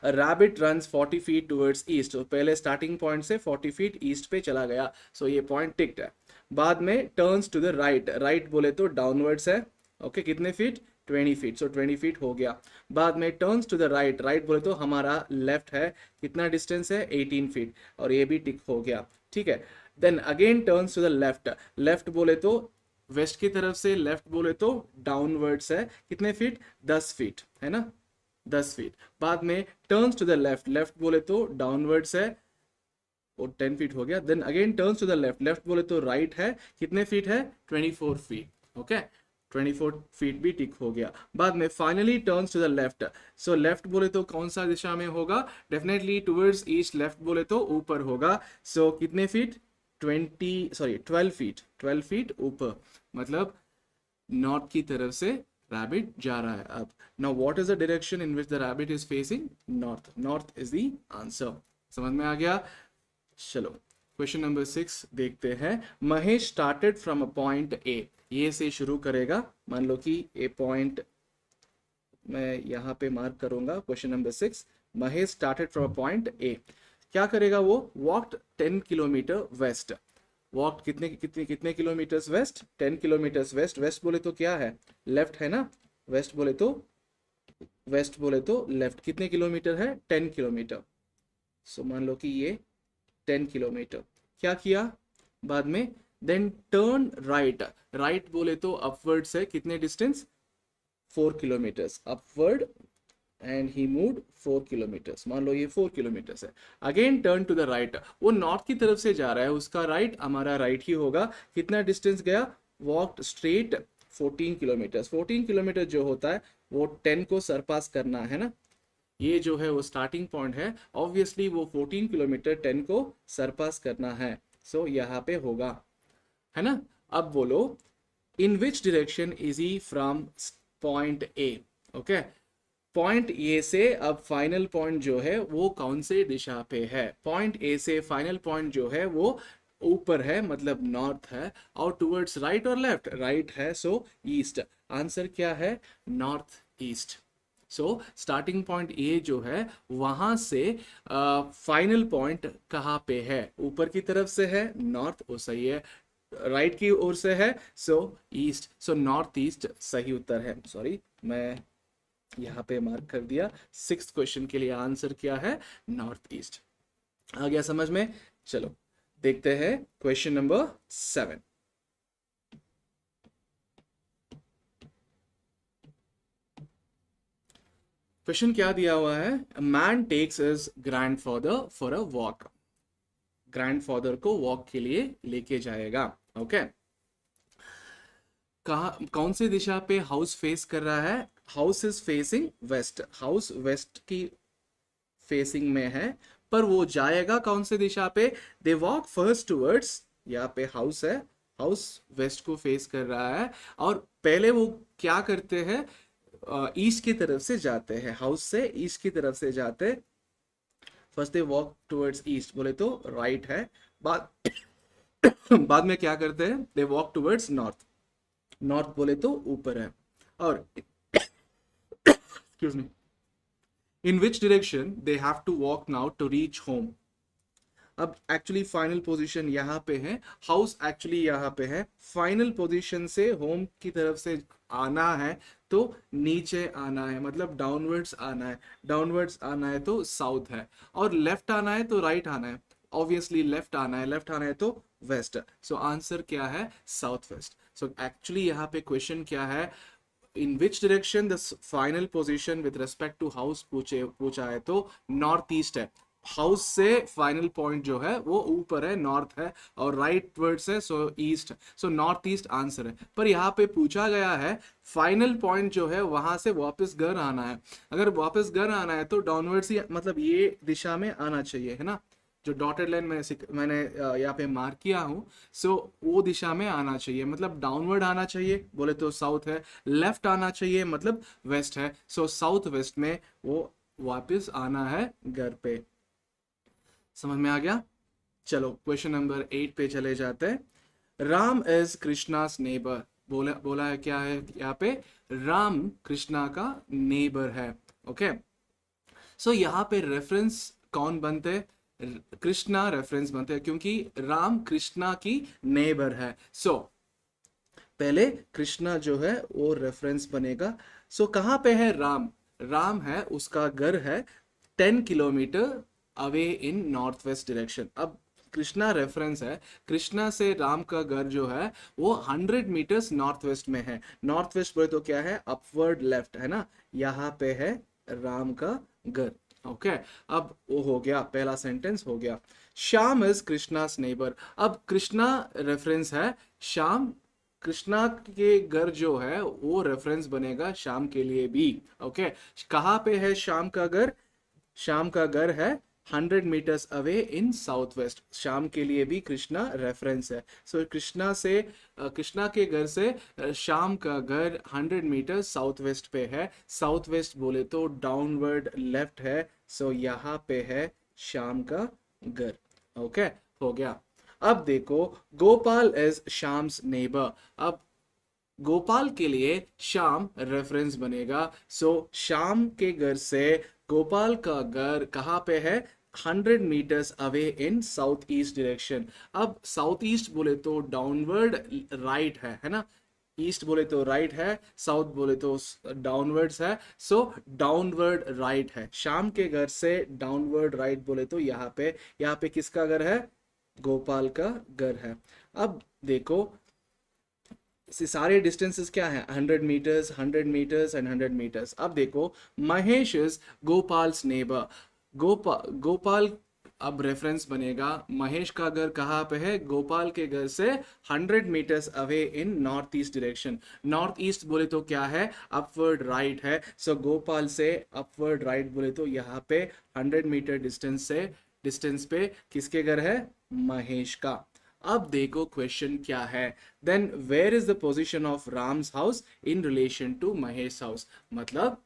Rabbit runs 40 feet towards east. तो पहले स्टार्टिंग पॉइंट से 40 फीट ईस्ट पे चला गया। सो ये पॉइंट टिक्ड है। बाद में turns to the right, right बोले तो डाउनवर्ड्स है। ओके, कितने फीट? 20 फीट। सो 20 फीट हो गया। बाद में turns to the right, right बोले तो हमारा लेफ्ट है। कितना डिस्टेंस है? 18 फीट। और ये भी टिक हो गया। ठीक है, then again turns to the left, left बोले तो वेस्ट की तरफ से, लेफ्ट बोले तो डाउनवर्ड्स है। कितने फीट? 10 फीट है ना, 10 फीट। बाद में turns to the left, left बोले तो डाउनवर्ड्स है, और 10 फीट हो गया। Then again turns to the left, left बोले तो राइट है। कितने फीट है? 24 फीट। ओके, 24 फीट भी टिक हो गया। बाद में finally turns to the left. So left बोले तो कौन सा दिशा में होगा? Definitely towards east. लेफ्ट बोले तो ऊपर होगा। सो कितने फीट? 12 फीट, 12 फीट ऊपर, मतलब नॉर्थ की तरफ से रैबिट जा रहा है। अब now what is the direction in which the rabbit is facing? North, north is the answer. समझ में आ गया? चलो क्वेश्चन नंबर 6 देखते हैं। Mahesh started from a point ए। ये से शुरू करेगा। मान लो कि ए पॉइंट मैं यहाँ पे मार्क करूंगा। Question number 6, Mahesh started from a point A. क्या करेगा वो? Walked 10 kilometre west. वॉक कितने kilometres west? 10 kilometres west. West बोले तो क्या है? लेफ्ट है ना, वेस्ट बोले तो लेफ्ट। कितने किलोमीटर है? 10 किलोमीटर। सो मान लो कि ये 10 किलोमीटर। क्या किया बाद में? देन टर्न राइट, राइट बोले तो अपवर्ड से कितने distance? 4 kilometres upward, and he moved 4 kilometres. मान लो ये 4 किलोमीटर्स है। Again turn to the right, वो नॉर्थ की तरफ से जा रहा है, उसका राइट हमारा राइट ही होगा। कितना डिस्टेंस गया? Walked straight 14 kilometres. 14 किलोमीटर जो होता है वो 10 को सरपास करना है ना, ये जो है वो स्टार्टिंग पॉइंट है, ऑब्वियसली वो 14 किलोमीटर 10 को सरपास करना है। सो यहाँ पे होगा, है ना। अब बोलो in which direction is he from point A. Okay, point A से अब फाइनल पॉइंट जो है वो कौन से दिशा पे है? पॉइंट ए से फाइनल पॉइंट जो है वो ऊपर है, मतलब नॉर्थ है, और टुवर्ड्स राइट और लेफ्ट? राइट है, सो ईस्ट। आंसर क्या है? North east. So starting point A जो है वहां से फाइनल पॉइंट कहाँ पे है? ऊपर की तरफ से है, नॉर्थ, वो सही है। राइट की ओर से है, so east. So north east सही उत्तर है। सॉरी, मैं यहाँ पे मार्क कर दिया। 6th क्वेश्चन के लिए आंसर क्या है? North east. आ गया समझ में? चलो देखते हैं क्वेश्चन नंबर 7। क्वेश्चन क्या दिया हुआ है? Man takes his grandfather for a walk. Grandfather को वॉक के लिए लेके जाएगा। ओके, कहा कौन सी दिशा पे हाउस फेस कर रहा है? House is facing west, house west की फेसिंग में है, पर वो जाएगा कौन से दिशा पे? दे वॉक फर्स्ट टूवर्ड्स, यहाँ पे हाउस है, हाउस वेस्ट को फेस कर रहा है, और पहले वो क्या करते हैं? ईस्ट की तरफ से जाते हैं, हाउस से ईस्ट की तरफ से जाते। First they walk towards east बोले तो राइट है, बाद बाद में क्या करते हैं? They walk towards north, north बोले तो ऊपर है। और excuse me, in which direction they have to walk now to reach home? अब एक्चुअली फाइनल पोजीशन यहाँ पे है, हाउस एक्चुअली यहाँ पे है, फाइनल पोजीशन से होम की तरफ से आना है तो नीचे आना है, मतलब डाउनवर्ड्स आना है। डाउनवर्ड्स आना है तो साउथ है, और लेफ्ट आना है तो राइट आना है। ऑब्वियसली लेफ्ट आना है, लेफ्ट आना है तो वेस्ट। सो आंसर क्या है? South west. सो एक्चुअली यहाँ पे क्वेश्चन क्या है? In which direction the final position with respect to house पूछा है तो नॉर्थ ईस्ट है। हाउस से फाइनल पॉइंट जो है वो ऊपर है, नॉर्थ है, और राइट वर्ड्स है, so east. So north east answer है। पर यहाँ पे पूछा गया है फाइनल पॉइंट जो है वहां से वापस घर आना है। अगर वापस घर आना है तो डाउनवर्ड्स ही, मतलब ये दिशा में आना चाहिए, है ना। जो डॉटेड लाइन मैंने यहाँ पे मार्क किया हूँ, सो वो दिशा में आना चाहिए, मतलब डाउनवर्ड आना चाहिए बोले तो साउथ है, लेफ्ट आना चाहिए मतलब वेस्ट है। सो साउथ वेस्ट में वो वापस आना है घर पे। समझ में आ गया? चलो क्वेश्चन नंबर 8 पे चले जाते हैं। Ram is Krishna's neighbour. बोला बोला है क्या है यहाँ पे? राम कृष्णा का नेबर है। ओके, सो यहाँ पे रेफरेंस कौन बनते? कृष्णा रेफरेंस बनते हैं, क्योंकि राम कृष्णा की नेबर है। सो पहले कृष्णा जो है वो रेफरेंस बनेगा। सो कहाँ पे है राम? राम है, उसका घर है 10 kilometre away in north west direction. अब कृष्णा रेफरेंस है, कृष्णा से राम का घर जो है वो 100 मीटर्स नॉर्थ वेस्ट में है। नॉर्थ वेस्ट बोले तो क्या है? अपवर्ड लेफ्ट, है ना। यहाँ पे है राम का घर। ओके, अब वो हो गया, पहला सेंटेंस हो गया। Shyam is Krishna's neighbour. अब कृष्णा रेफरेंस है, श्याम, कृष्णा के घर जो है वो रेफरेंस बनेगा श्याम के लिए भी। ओके, कहाँ पे है श्याम का घर? श्याम का घर है 100 meters away in south west. Shyam के लिए भी कृष्णा रेफरेंस है। सो कृष्णा से कृष्णा के घर से श्याम का घर 100 मीटर साउथ वेस्ट पे है। साउथ वेस्ट बोले तो डाउनवर्ड लेफ्ट है, सो यहाँ पे है श्याम का घर। ओके, हो गया। अब देखो, गोपाल इज श्याम्स नेबर। अब गोपाल के लिए श्याम रेफरेंस बनेगा। सो श्याम के घर से गोपाल का घर कहाँ पे है? 100 meters away in south east direction. अब साउथ ईस्ट बोले तो डाउनवर्ड राइट है ना। ईस्ट बोले तो राइट है, साउथ बोले तो डाउनवर्ड्स है, सो डाउनवर्ड राइट है। श्याम के घर से डाउनवर्ड राइट बोले तो यहाँ पे किसका घर है? गोपाल का घर है। अब देखो से सारे डिस्टेंसेस क्या है? 100 मीटर्स, 100 मीटर्स एंड 100 मीटर्स। अब देखो महेश इज गोपाल्स नेबर। गोपाल अब रेफरेंस बनेगा, महेश का घर कहाँ पे है? गोपाल के घर से 100 meters away in north east direction. North east बोले तो क्या है? अपवर्ड राइट है। सो गोपाल से अपवर्ड राइट बोले तो यहाँ पे 100 मीटर डिस्टेंस पे किसके घर है? महेश का। अब देखो क्वेश्चन क्या है, then where is the position of Ram's house in relation to Mahesh house. मतलब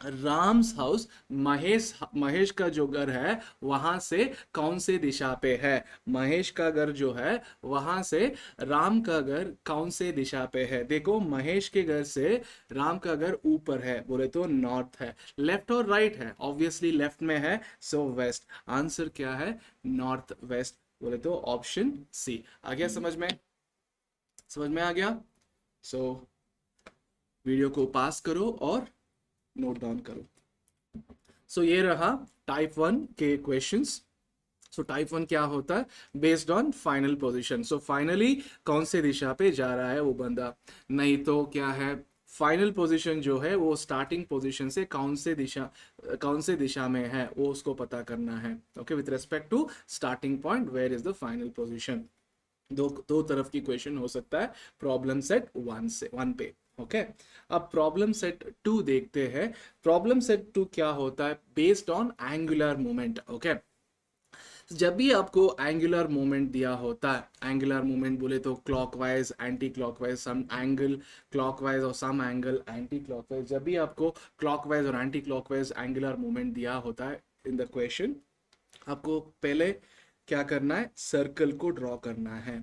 राम्स हाउस महेश का जो घर है वहां से कौन से दिशा पे है? महेश का घर जो है वहां से राम का घर कौन से दिशा पे है? देखो महेश के घर से राम का घर ऊपर है बोले तो नॉर्थ है, लेफ्ट और राइट है, ऑब्वियसली लेफ्ट में है, सो वेस्ट। आंसर क्या है? नॉर्थ वेस्ट बोले तो ऑप्शन सी। आ गया समझ में? समझ में आ गया? सो वीडियो को पास करो और नोट डाउन करो। सो ये रहा टाइप 1 के क्वेश्चंस। सो टाइप 1 क्या होता है? Based on final position. So finally कौन से दिशा पे जा रहा है वो बंदा, नहीं तो क्या है फाइनल पोजीशन जो है वो स्टार्टिंग पोजीशन से कौन से दिशा में है वो उसको पता करना है। Okay, with respect to starting point where is the final position. दो तरफ की क्वेश्चन हो सकता है प्रॉब्लम सेट 1 पे। ओके, अब प्रॉब्लम सेट 2 देखते हैं। प्रॉब्लम सेट 2 क्या होता है? Based on angular moment. Okay, जब भी आपको एंगुलर मोमेंट दिया होता है, एंगुलर मोमेंट बोले तो clockwise, anti clockwise, some angle clockwise और सम एंगल एंटी क्लॉकवाइज, जब भी आपको क्लॉकवाइज और एंटी क्लॉकवाइज एंगुलर मोमेंट दिया होता है इन द क्वेश्चन, आपको पहले क्या करना है? सर्कल को ड्रॉ करना है।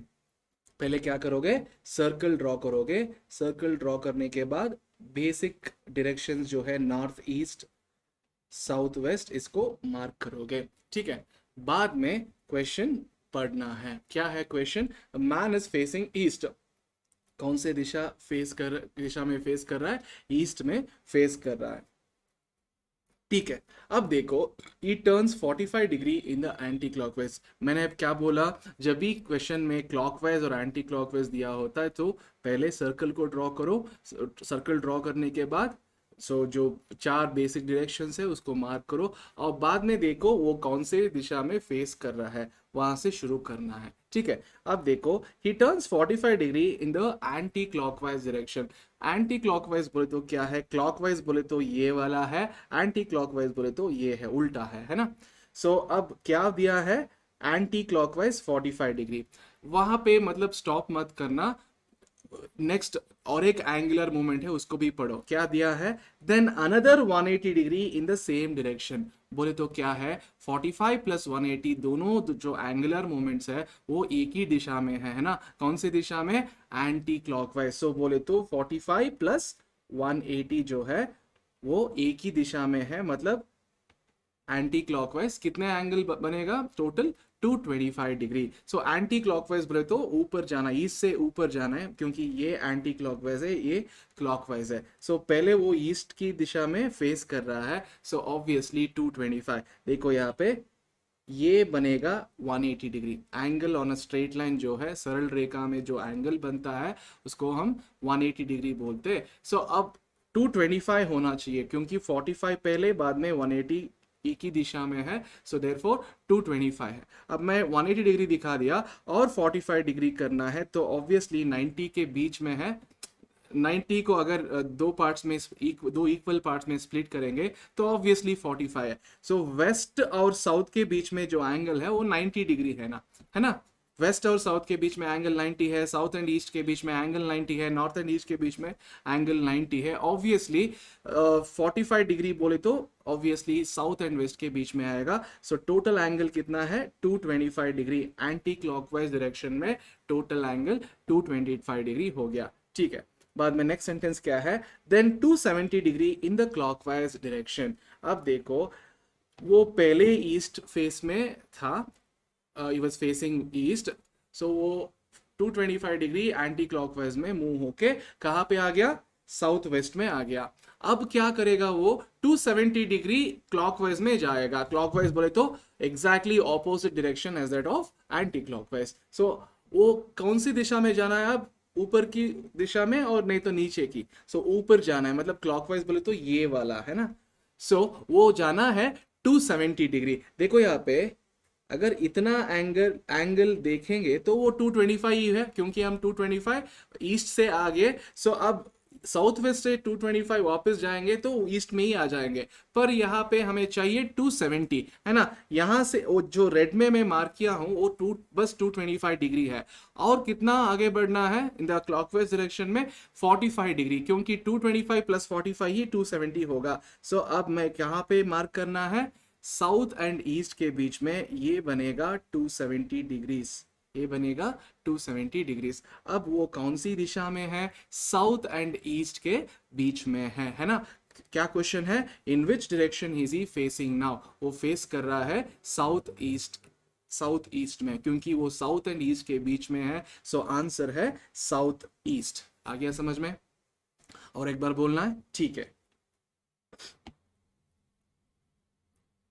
पहले क्या करोगे? सर्कल ड्रॉ करोगे। सर्कल ड्रॉ करने के बाद बेसिक डायरेक्शंस जो है नॉर्थ ईस्ट, साउथ वेस्ट, इसको मार्क करोगे। ठीक है, बाद में क्वेश्चन पढ़ना है। क्या है question? Man is facing east. कौन से दिशा में फेस कर रहा है? ईस्ट में फेस कर रहा है। ठीक है, अब देखो E turns 45 degree in the anti clockwise. मैंने अब क्या बोला? जब भी क्वेश्चन में क्लॉकवाइज और एंटी क्लॉकवाइज दिया होता है तो पहले सर्कल को ड्रॉ करो। सर्कल ड्रॉ करने के बाद जो 4 बेसिक डायरेक्शंस है उसको मार्क करो और बाद में देखो वो कौन से दिशा में फेस कर रहा है, वहां से शुरू करना है। ठीक है, अब देखो ही turns 45 degree in the anti clockwise direction. Anti clockwise बोले तो क्या है? क्लॉकवाइज बोले तो ये वाला है, एंटी क्लॉकवाइज बोले तो ये है, उल्टा है ना? सो अब क्या दिया है? Anti clockwise 45 degree. वहां पे मतलब स्टॉप मत करना, नेक्स्ट और एक एंगुलर मोमेंट है उसको भी पढ़ो। क्या दिया है? Then another 180 degree in the same direction. बोले तो क्या है? 45 प्लस 180 दोनों जो एंगुलर मोमेंट्स है वो एक ही दिशा में है ना? कौन सी दिशा में? Anti clockwise. सो बोले तो 45 प्लस 180 जो है वो एक ही दिशा में है, मतलब एंटी क्लॉकवाइज कितने एंगल बनेगा total? 225 degree. So anti clockwise बोले तो ऊपर जाना, ईस्ट से ऊपर जाना है, क्योंकि ये एंटी क्लॉकवाइज है, ये क्लॉकवाइज है। सो पहले वो ईस्ट की दिशा में फेस कर रहा है, सो ऑब्वियसली 225। देखो यहाँ पे ये बनेगा 180 degree. Angle on a straight line जो है, सरल रेखा में जो एंगल बनता है उसको हम 180 डिग्री बोलते हैं। सो अब 225 होना चाहिए क्योंकि 45 पहले, बाद में 180 एक ही दिशा में है, सो देयरफॉर 225 है। अब मैं 180 डिग्री दिखा दिया और 45 डिग्री करना है तो ऑब्वियसली 90 के बीच में है। 90 को अगर दो पार्ट्स में, दो इक्वल पार्ट्स में स्प्लिट करेंगे तो ऑब्वियसली 45 है। सो वेस्ट और साउथ के बीच में जो एंगल है वो 90 डिग्री है ना? वेस्ट और साउथ के बीच में एंगल 90 है, साउथ एंड ईस्ट के बीच में एंगल 90 है, नॉर्थ एंड ईस्ट के बीच में एंगल 90 है। ऑब्वियसली 45 डिग्री बोले तो ऑब्वियसली साउथ एंड वेस्ट के बीच में आएगा। सो टोटल एंगल कितना है? 225 डिग्री। एंटी क्लॉकवाइज डायरेक्शन में टोटल एंगल 225 डिग्री हो गया। ठीक है, बाद में नेक्स्ट सेंटेंस क्या है? Then 270 degree in the clockwise direction. अब देखो वो पहले ईस्ट फेस में था, he was facing east, so वो 225 डिग्री एंटी क्लॉकवाइज में मूव होके कहाँ पे आ गया, साउथ वेस्ट में आ गया। अब क्या करेगा वो, 270 डिग्री क्लॉकवाइज में जाएगा। क्लॉकवाइज बोले तो exactly opposite direction as that of anti clockwise. So वो कौन सी दिशा में जाना है अब, ऊपर की दिशा में और नहीं तो नीचे की। सो ऊपर जाना है, मतलब क्लॉकवाइज बोले तो ये वाला है ना। सो वो जाना है 270 डिग्री। देखो यहाँ पे अगर इतना एंगल देखेंगे तो वो 225 ही है, क्योंकि हम 225 ईस्ट से आ गए। सो अब साउथ वेस्ट से 225 वापस जाएंगे तो ईस्ट में ही आ जाएंगे। पर यहाँ पे हमें चाहिए 270, है ना। यहाँ से वो जो रेड में मैं मार्क किया हूँ वो बस 225 डिग्री है। और कितना आगे बढ़ना है इन द क्लॉकवाइज डायरेक्शन में, 45 डिग्री, क्योंकि 225 प्लस 45 ही 270 होगा। सो अब मैं यहाँ पे मार्क करना है, साउथ एंड ईस्ट के बीच में ये बनेगा 270 डिग्रीज, ये बनेगा 270 डिग्रीज। अब वो कौन सी दिशा में है, साउथ एंड ईस्ट के बीच में है ना। क्या क्वेश्चन है, in which direction is he facing now, वो फेस कर रहा है साउथ ईस्ट में, क्योंकि वो साउथ एंड ईस्ट के बीच में है। सो आंसर है साउथ ईस्ट। आ गया समझ में? और एक बार बोलना है, ठीक है।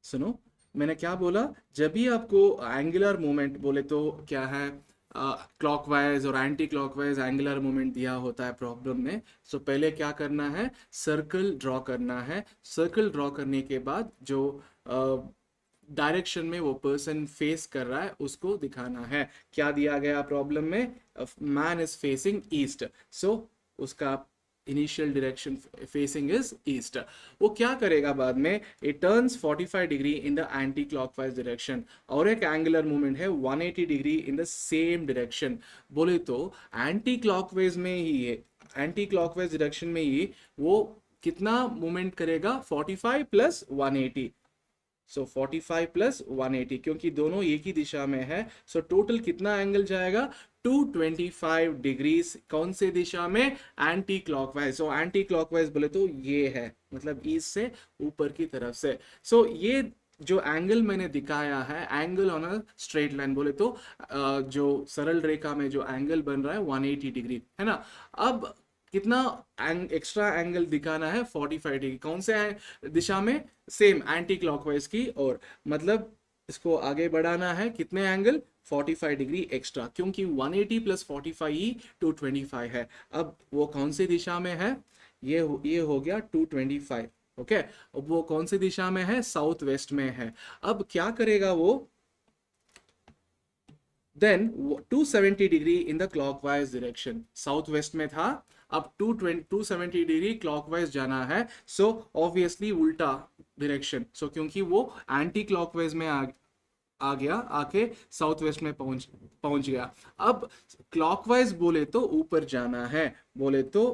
सुनो, मैंने क्या बोला, जब भी आपको एंगुलर मोमेंट बोले तो क्या है, क्लॉकवाइज और एंटी क्लॉकवाइज एंगुलर मोमेंट दिया होता है प्रॉब्लम में। सो पहले क्या करना है, सर्कल ड्रॉ करना है। सर्कल ड्रॉ करने के बाद जो डायरेक्शन में वो पर्सन फेस कर रहा है उसको दिखाना है। क्या दिया गया प्रॉब्लम में, मैन इज फेसिंग ईस्ट, सो उसका initial direction facing is east. वो क्या करेगा बाद में, it turns 45 degree in the anti clockwise direction, और एक एंगुलर मूवमेंट है 180 degree in the same direction. बोले तो एंटी क्लॉकवाइज में ही है, एंटी क्लॉकवाइज डायरेक्शन में ही वो कितना मूवमेंट करेगा, 45 प्लस 180। सो 45 प्लस 180, क्योंकि दोनों एक ही दिशा में है। सो टोटल कितना एंगल जाएगा, 225 डिग्रीज। कौन से दिशा में, anti clockwise. So anti clockwise बोले तो ये है, मतलब ईस्ट से ऊपर की तरफ से। सो ये जो एंगल मैंने दिखाया है, angle on a straight line बोले तो जो सरल रेखा में जो एंगल बन रहा है 180 डिग्री, है ना। अब कितना एक्स्ट्रा एंगल दिखाना है, 45 डिग्री। कौन से दिशा में, सेम एंटी क्लॉकवाइज की ओर, मतलब इसको आगे बढ़ाना है कितने एंगल, 45 डिग्री एक्स्ट्रा, क्योंकि 180 प्लस 45 ही 225 है। अब वो कौन सी दिशा में है, ये हो गया 225। ओके, अब वो कौन सी दिशा में है, साउथ वेस्ट में है। अब क्या करेगा वो, then 270 degree in the clockwise direction, south west में था, अब 270 डिग्री क्लॉकवाइज जाना है। सो ऑब्वियसली उल्टा डायरेक्शन, सो क्योंकि वो एंटी क्लॉकवाइज में आ गया, आके साउथ वेस्ट में पहुंच गया। अब क्लॉकवाइज बोले तो ऊपर जाना है, बोले तो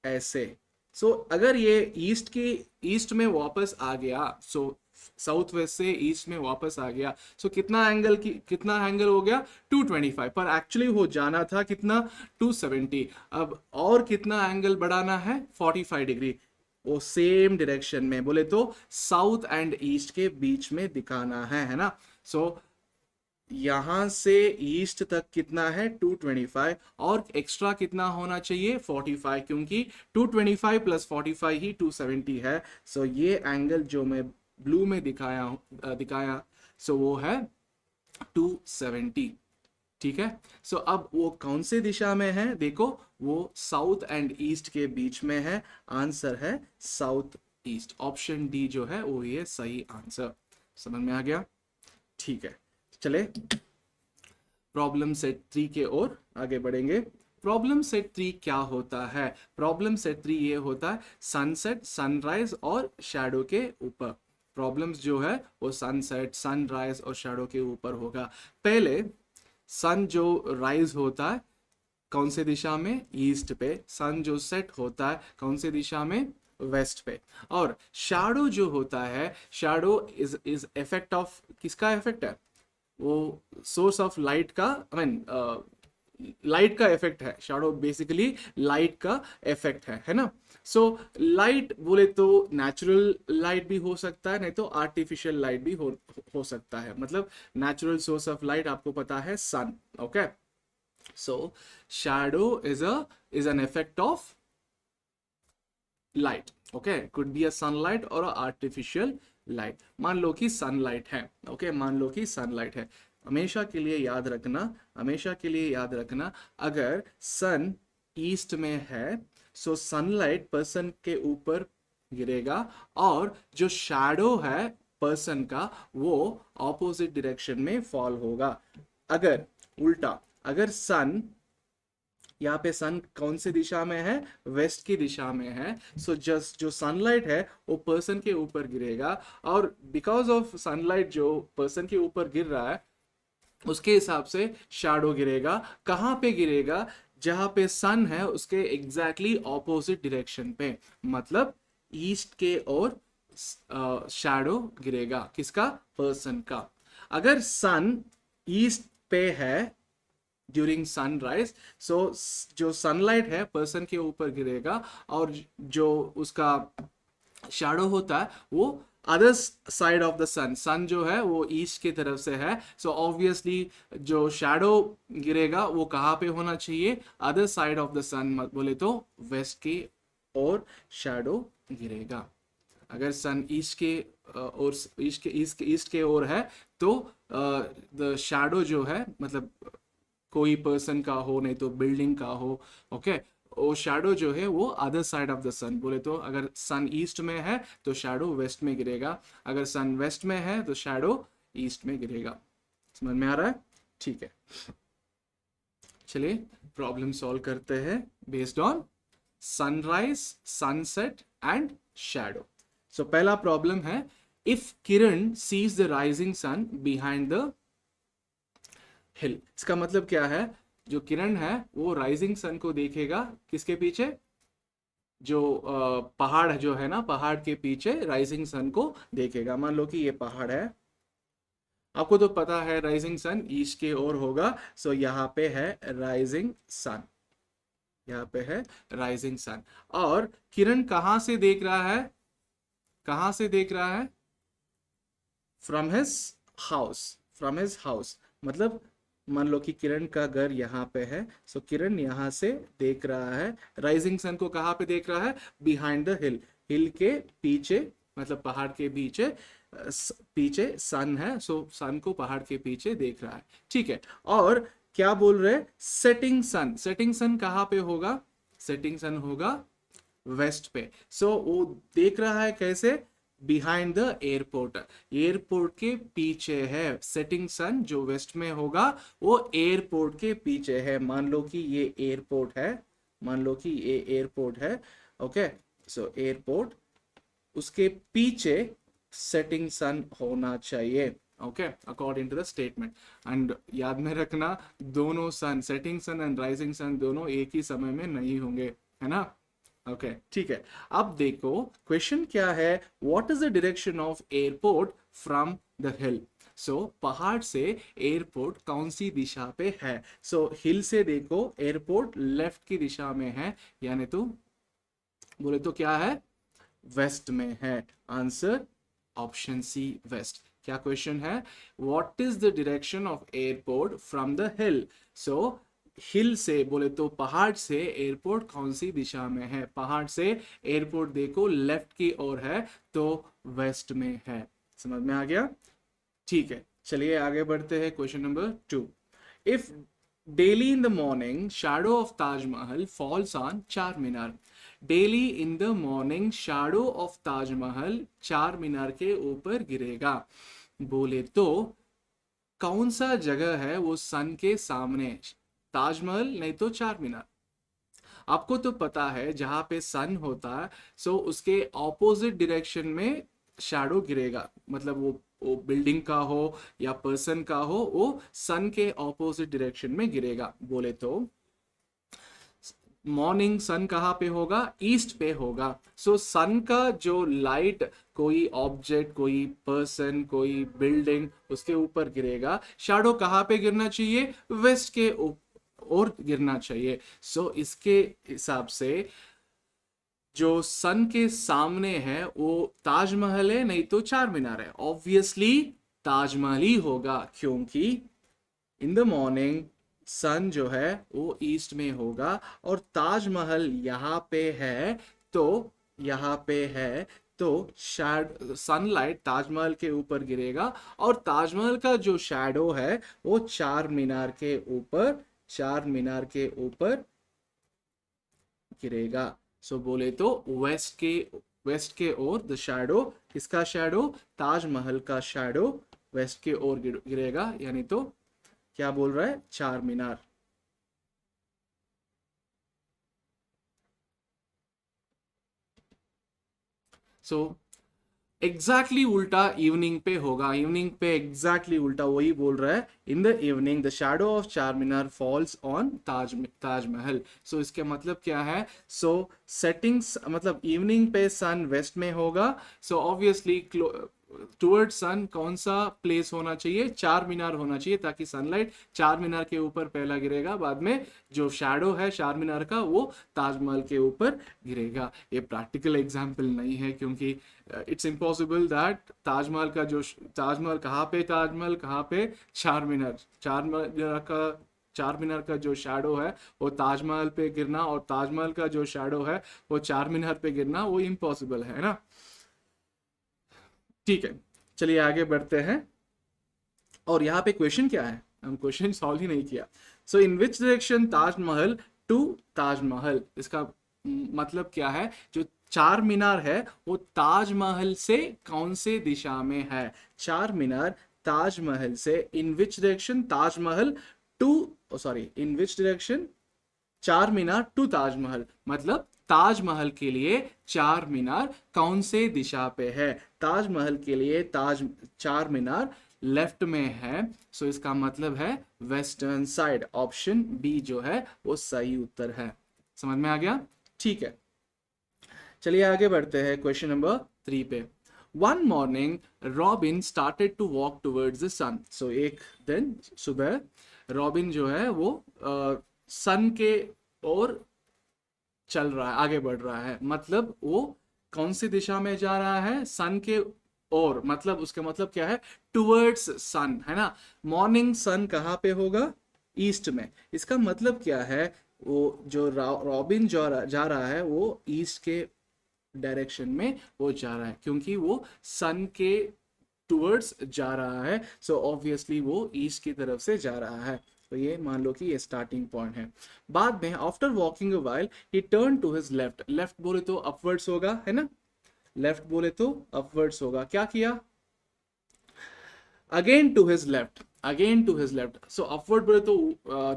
ऐसे। सो अगर ये ईस्ट में वापस आ गया, सो साउथ वेस्ट से ईस्ट में वापस आ गया, सो कितना एंगल हो गया, 225, पर एक्चुअली हो जाना था कितना, 270। अब और कितना एंगल बढ़ाना है, 45 डिग्री, वो सेम डायरेक्शन में, बोले तो साउथ एंड ईस्ट के बीच में दिखाना है ना। सो यहां से ईस्ट तक कितना है, 225, और एक्स्ट्रा कितना होना चाहिए, 45, क्योंकि 225 प्लस 45 ही 270 है। सो ये एंगल जो मैं ब्लू में दिखाया, सो वो है 270। ठीक है। सो अब वो कौन से दिशा में है, देखो वो साउथ एंड ईस्ट के बीच में है। आंसर है साउथ ईस्ट। ऑप्शन डी जो है वो ये सही आंसर। समझ में आ गया? ठीक है, चले प्रॉब्लम सेट 3 के ओर आगे बढ़ेंगे। प्रॉब्लम सेट 3 क्या होता है? प्रॉब्लम सेट 3 ये होता है सनसेट, सनराइज और शैडो के ऊपर। प्रॉब्लम्स जो है वो सनसेट, सनराइज और शैडो के ऊपर होगा। पहले सन जो राइज होता है कौन से दिशा में, ईस्ट पे। सन जो सेट होता है कौन से दिशा में, वेस्ट पे। और शैडो जो होता है, शैडो इज इफेक्ट ऑफ, किसका इफेक्ट है, वो सोर्स ऑफ लाइट का, आई मीन लाइट का इफेक्ट है। शैडो बेसिकली लाइट का इफेक्ट है ना। सो लाइट बोले तो नेचुरल लाइट भी हो सकता है, नहीं तो आर्टिफिशियल लाइट भी हो सकता है। मतलब नेचुरल सोर्स ऑफ लाइट आपको पता है sun. Okay, So shadow is an effect of light. Okay, could be a sunlight or a artificial light. मान लो कि सनलाइट है. ओके, मान लो कि सनलाइट है. हमेशा के लिए याद रखना, हमेशा के लिए याद रखना, अगर सन ईस्ट में है सो सनलाइट पर्सन के ऊपर गिरेगा, और जो शैडो है पर्सन का वो ऑपोजिट डायरेक्शन में फॉल होगा. अगर उल्टा, अगर सन, यहाँ पे सन कौन सी दिशा में है, वेस्ट की दिशा में है, सो जस्ट जो सनलाइट है वो पर्सन के ऊपर गिरेगा, और बिकॉज ऑफ सनलाइट जो पर्सन के ऊपर गिर रहा है उसके हिसाब से शैडो गिरेगा. कहाँ पे गिरेगा, जहां पे सन है उसके एग्जैक्टली ऑपोजिट डायरेक्शन पे, मतलब ईस्ट के ओर शैडो गिरेगा. किसका, पर्सन का. अगर सन ईस्ट पे है ड्यूरिंग सनराइज, सो जो सनलाइट है पर्सन के ऊपर गिरेगा, और जो उसका शैडो होता है वो अदर साइड ऑफ द सन. सन जो है वो ईस्ट की तरफ से है, सो ऑब्वियसली जो शैडो गिरेगा वो कहाँ पे होना चाहिए, अदर साइड ऑफ द सन, बोले तो वेस्ट की ओर शैडो गिरेगा. अगर सन ईस्ट के और ईस्ट के ओर है तो द शैडो जो है, मतलब कोई पर्सन का हो, नहीं तो बिल्डिंग का हो, ओके, वो शैडो जो है वो अदर साइड ऑफ द सन. बोले तो अगर सन ईस्ट में है तो शैडो वेस्ट में गिरेगा, अगर सन वेस्ट में है तो शैडो ईस्ट में गिरेगा. समझ में आ रहा है? ठीक है, चलिए प्रॉब्लम सॉल्व करते हैं based on sunrise, sunset and shadow. So पहला प्रॉब्लम है, if Kiran sees the rising sun behind the hill. इसका मतलब क्या है, जो किरण है वो राइजिंग सन को देखेगा किसके पीछे, जो पहाड़ जो है ना, पहाड़ के पीछे राइजिंग सन को देखेगा. मान लो कि ये पहाड़ है, आपको तो पता है राइजिंग सन ईस्ट के ओर होगा, सो यहाँ पे है राइजिंग सन, यहाँ पे है राइजिंग सन. और किरण कहाँ से देख रहा है, कहाँ से देख रहा है, from his house, from his house. मतलब मान लो कि किरण का घर यहाँ पे है, सो किरण यहाँ से देख रहा है, राइजिंग सन को कहाँ पे देख रहा है, बिहाइंड द हिल, हिल के पीछे, मतलब पहाड़ के पीछे, पीछे सन है, सो सन को पहाड़ के पीछे देख रहा है. ठीक है, और क्या बोल रहे, सेटिंग सन, सेटिंग सन कहाँ पे होगा, सेटिंग सन होगा वेस्ट पे. सो वो देख रहा है कैसे, बिहाइंड द एयरपोर्ट, एयरपोर्ट के पीछे है. सेटिंग सन जो वेस्ट में होगा वो एयरपोर्ट के पीछे है. मान लो कि ये एयरपोर्ट है, मान लो कि ये एयरपोर्ट है, ओके, सो एयरपोर्ट, उसके पीछे सेटिंग सन होना चाहिए, okay, according to the statement. And याद में रखना, दोनों sun, setting sun and rising sun, दोनों एक ही समय में नहीं होंगे, है ना. ओके, ठीक है. अब देखो क्वेश्चन क्या है, what is the direction of airport from the hill. So पहाड़ से एयरपोर्ट कौन सी दिशा पे है. सो हिल से देखो एयरपोर्ट लेफ्ट की दिशा में है, यानी तो बोले तो क्या है, वेस्ट में है. Answer option C, west. क्या क्वेश्चन है, what is the direction of airport from the hill. So hill से बोले तो पहाड़ से एयरपोर्ट कौन सी दिशा में है, पहाड़ से एयरपोर्ट देखो लेफ्ट की ओर है तो वेस्ट में है. समझ में आ गया? ठीक है, चलिए आगे बढ़ते हैं. Question number 2, if daily in the morning shadow of Taj Mahal falls on Char Minar. Daily in the morning shadow of Taj Mahal Char Minar के ऊपर गिरेगा. बोले तो कौन सा जगह है वो सन के सामने, ताजमहल नहीं तो चार मीनार. आपको तो पता है जहां पे सन होता है सो उसके ऑपोजिट डायरेक्शन में शैडो गिरेगा, मतलब वो बिल्डिंग का हो या पर्सन का हो, वो सन के ऑपोजिट डायरेक्शन में गिरेगा. बोले तो मॉर्निंग सन कहाँ पे होगा, ईस्ट पे होगा. सो सन का जो लाइट कोई ऑब्जेक्ट, कोई पर्सन, कोई बिल्डिंग, उसके ऊपर गिरेगा. शैडो कहाँ पे गिरना चाहिए, वेस्ट के और गिरना चाहिए. सो इसके हिसाब से जो सन के सामने है वो ताजमहल है नहीं तो चार मीनार है. ऑब्वियसली ताजमहल ही होगा, क्योंकि इन द मॉर्निंग सन जो है वो ईस्ट में होगा और ताजमहल यहाँ पे है, तो यहाँ पे है तो सनलाइट ताजमहल के ऊपर गिरेगा और ताजमहल का जो शैडो है वो चार मीनार के ऊपर गिरेगा। सो बोले तो वेस्ट के ओर द शैडो, किसका शैडो, ताजमहल का शैडो वेस्ट के ओर गिरेगा, यानी तो क्या बोल रहा है, चार मीनार। सो एग्जैक्टली उल्टा इवनिंग पे होगा, इवनिंग पे एग्जैक्टली उल्टा वही बोल रहा है, in the evening the shadow of चार मीनार फॉल्स ऑन ताजमहल। सो इसके मतलब क्या है, सो सेटिंग्स मतलब इवनिंग पे सन वेस्ट में होगा, सो ऑब्वियसली टुवर्ड सन कौन सा प्लेस होना चाहिए, चार मीनार होना चाहिए, ताकि सनलाइट चार मीनार के ऊपर पहला गिरेगा, बाद में जो शैडो है चार मीनार का वो ताजमहल के ऊपर गिरेगा। ये प्रैक्टिकल एग्जाम्पल नहीं है, क्योंकि इट्स इम्पॉसिबल दैट ताजमहल कहाँ पे, ताजमहल कहाँ पे, चार मीनार का जो शैडो है वो ताजमहल पे गिरना और ताजमहल का जो शैडो है वो चार मीनार पे गिरना, वो इम्पॉसिबल है ना। ठीक है, चलिए आगे बढ़ते हैं। और यहाँ पे क्वेश्चन क्या है, हम क्वेश्चन सॉल्व ही नहीं किया। So in which direction Taj Mahal to Taj Mahal, इसका मतलब क्या है, जो चार मीनार है वो ताजमहल से कौन से दिशा में है, चार मीनार ताजमहल से, in which direction Taj Mahal to, sorry in which direction Char Minar to Taj Mahal, मतलब ताजमहल के लिए चार मीनार कौन से दिशा पे है, ताजमहल के लिए चार मीनार लेफ्ट में है, सो इसका मतलब है वेस्टर्न साइड, ऑप्शन बी जो है वो सही उत्तर है। समझ में आ गया, ठीक है। चलिए आगे बढ़ते हैं क्वेश्चन नंबर 3 पे। One morning Robin started to walk towards the sun, so एक दिन सुबह रॉबिन जो है वो सन के ओर चल रहा है, आगे बढ़ रहा है, मतलब वो कौन सी दिशा में जा रहा है, सन के ओर, मतलब उसका मतलब क्या है, टुवर्ड्स सन, है ना। मॉर्निंग सन कहाँ पे होगा, ईस्ट में, इसका मतलब क्या है, वो जो रॉबिन जा रहा है वो ईस्ट के डायरेक्शन में वो जा रहा है, क्योंकि वो सन के टुवर्ड्स जा रहा है, सो ऑब्वियसली वो ईस्ट की तरफ से जा रहा है। तो ये मान लो कि ये स्टार्टिंग पॉइंट है। बाद में after walking a while he turn to his left, left बोले तो अपवर्ड्स होगा, है ना, लेफ्ट बोले तो अपवर्ड्स होगा, क्या किया, again to his left, again to his left, so upward बोले तो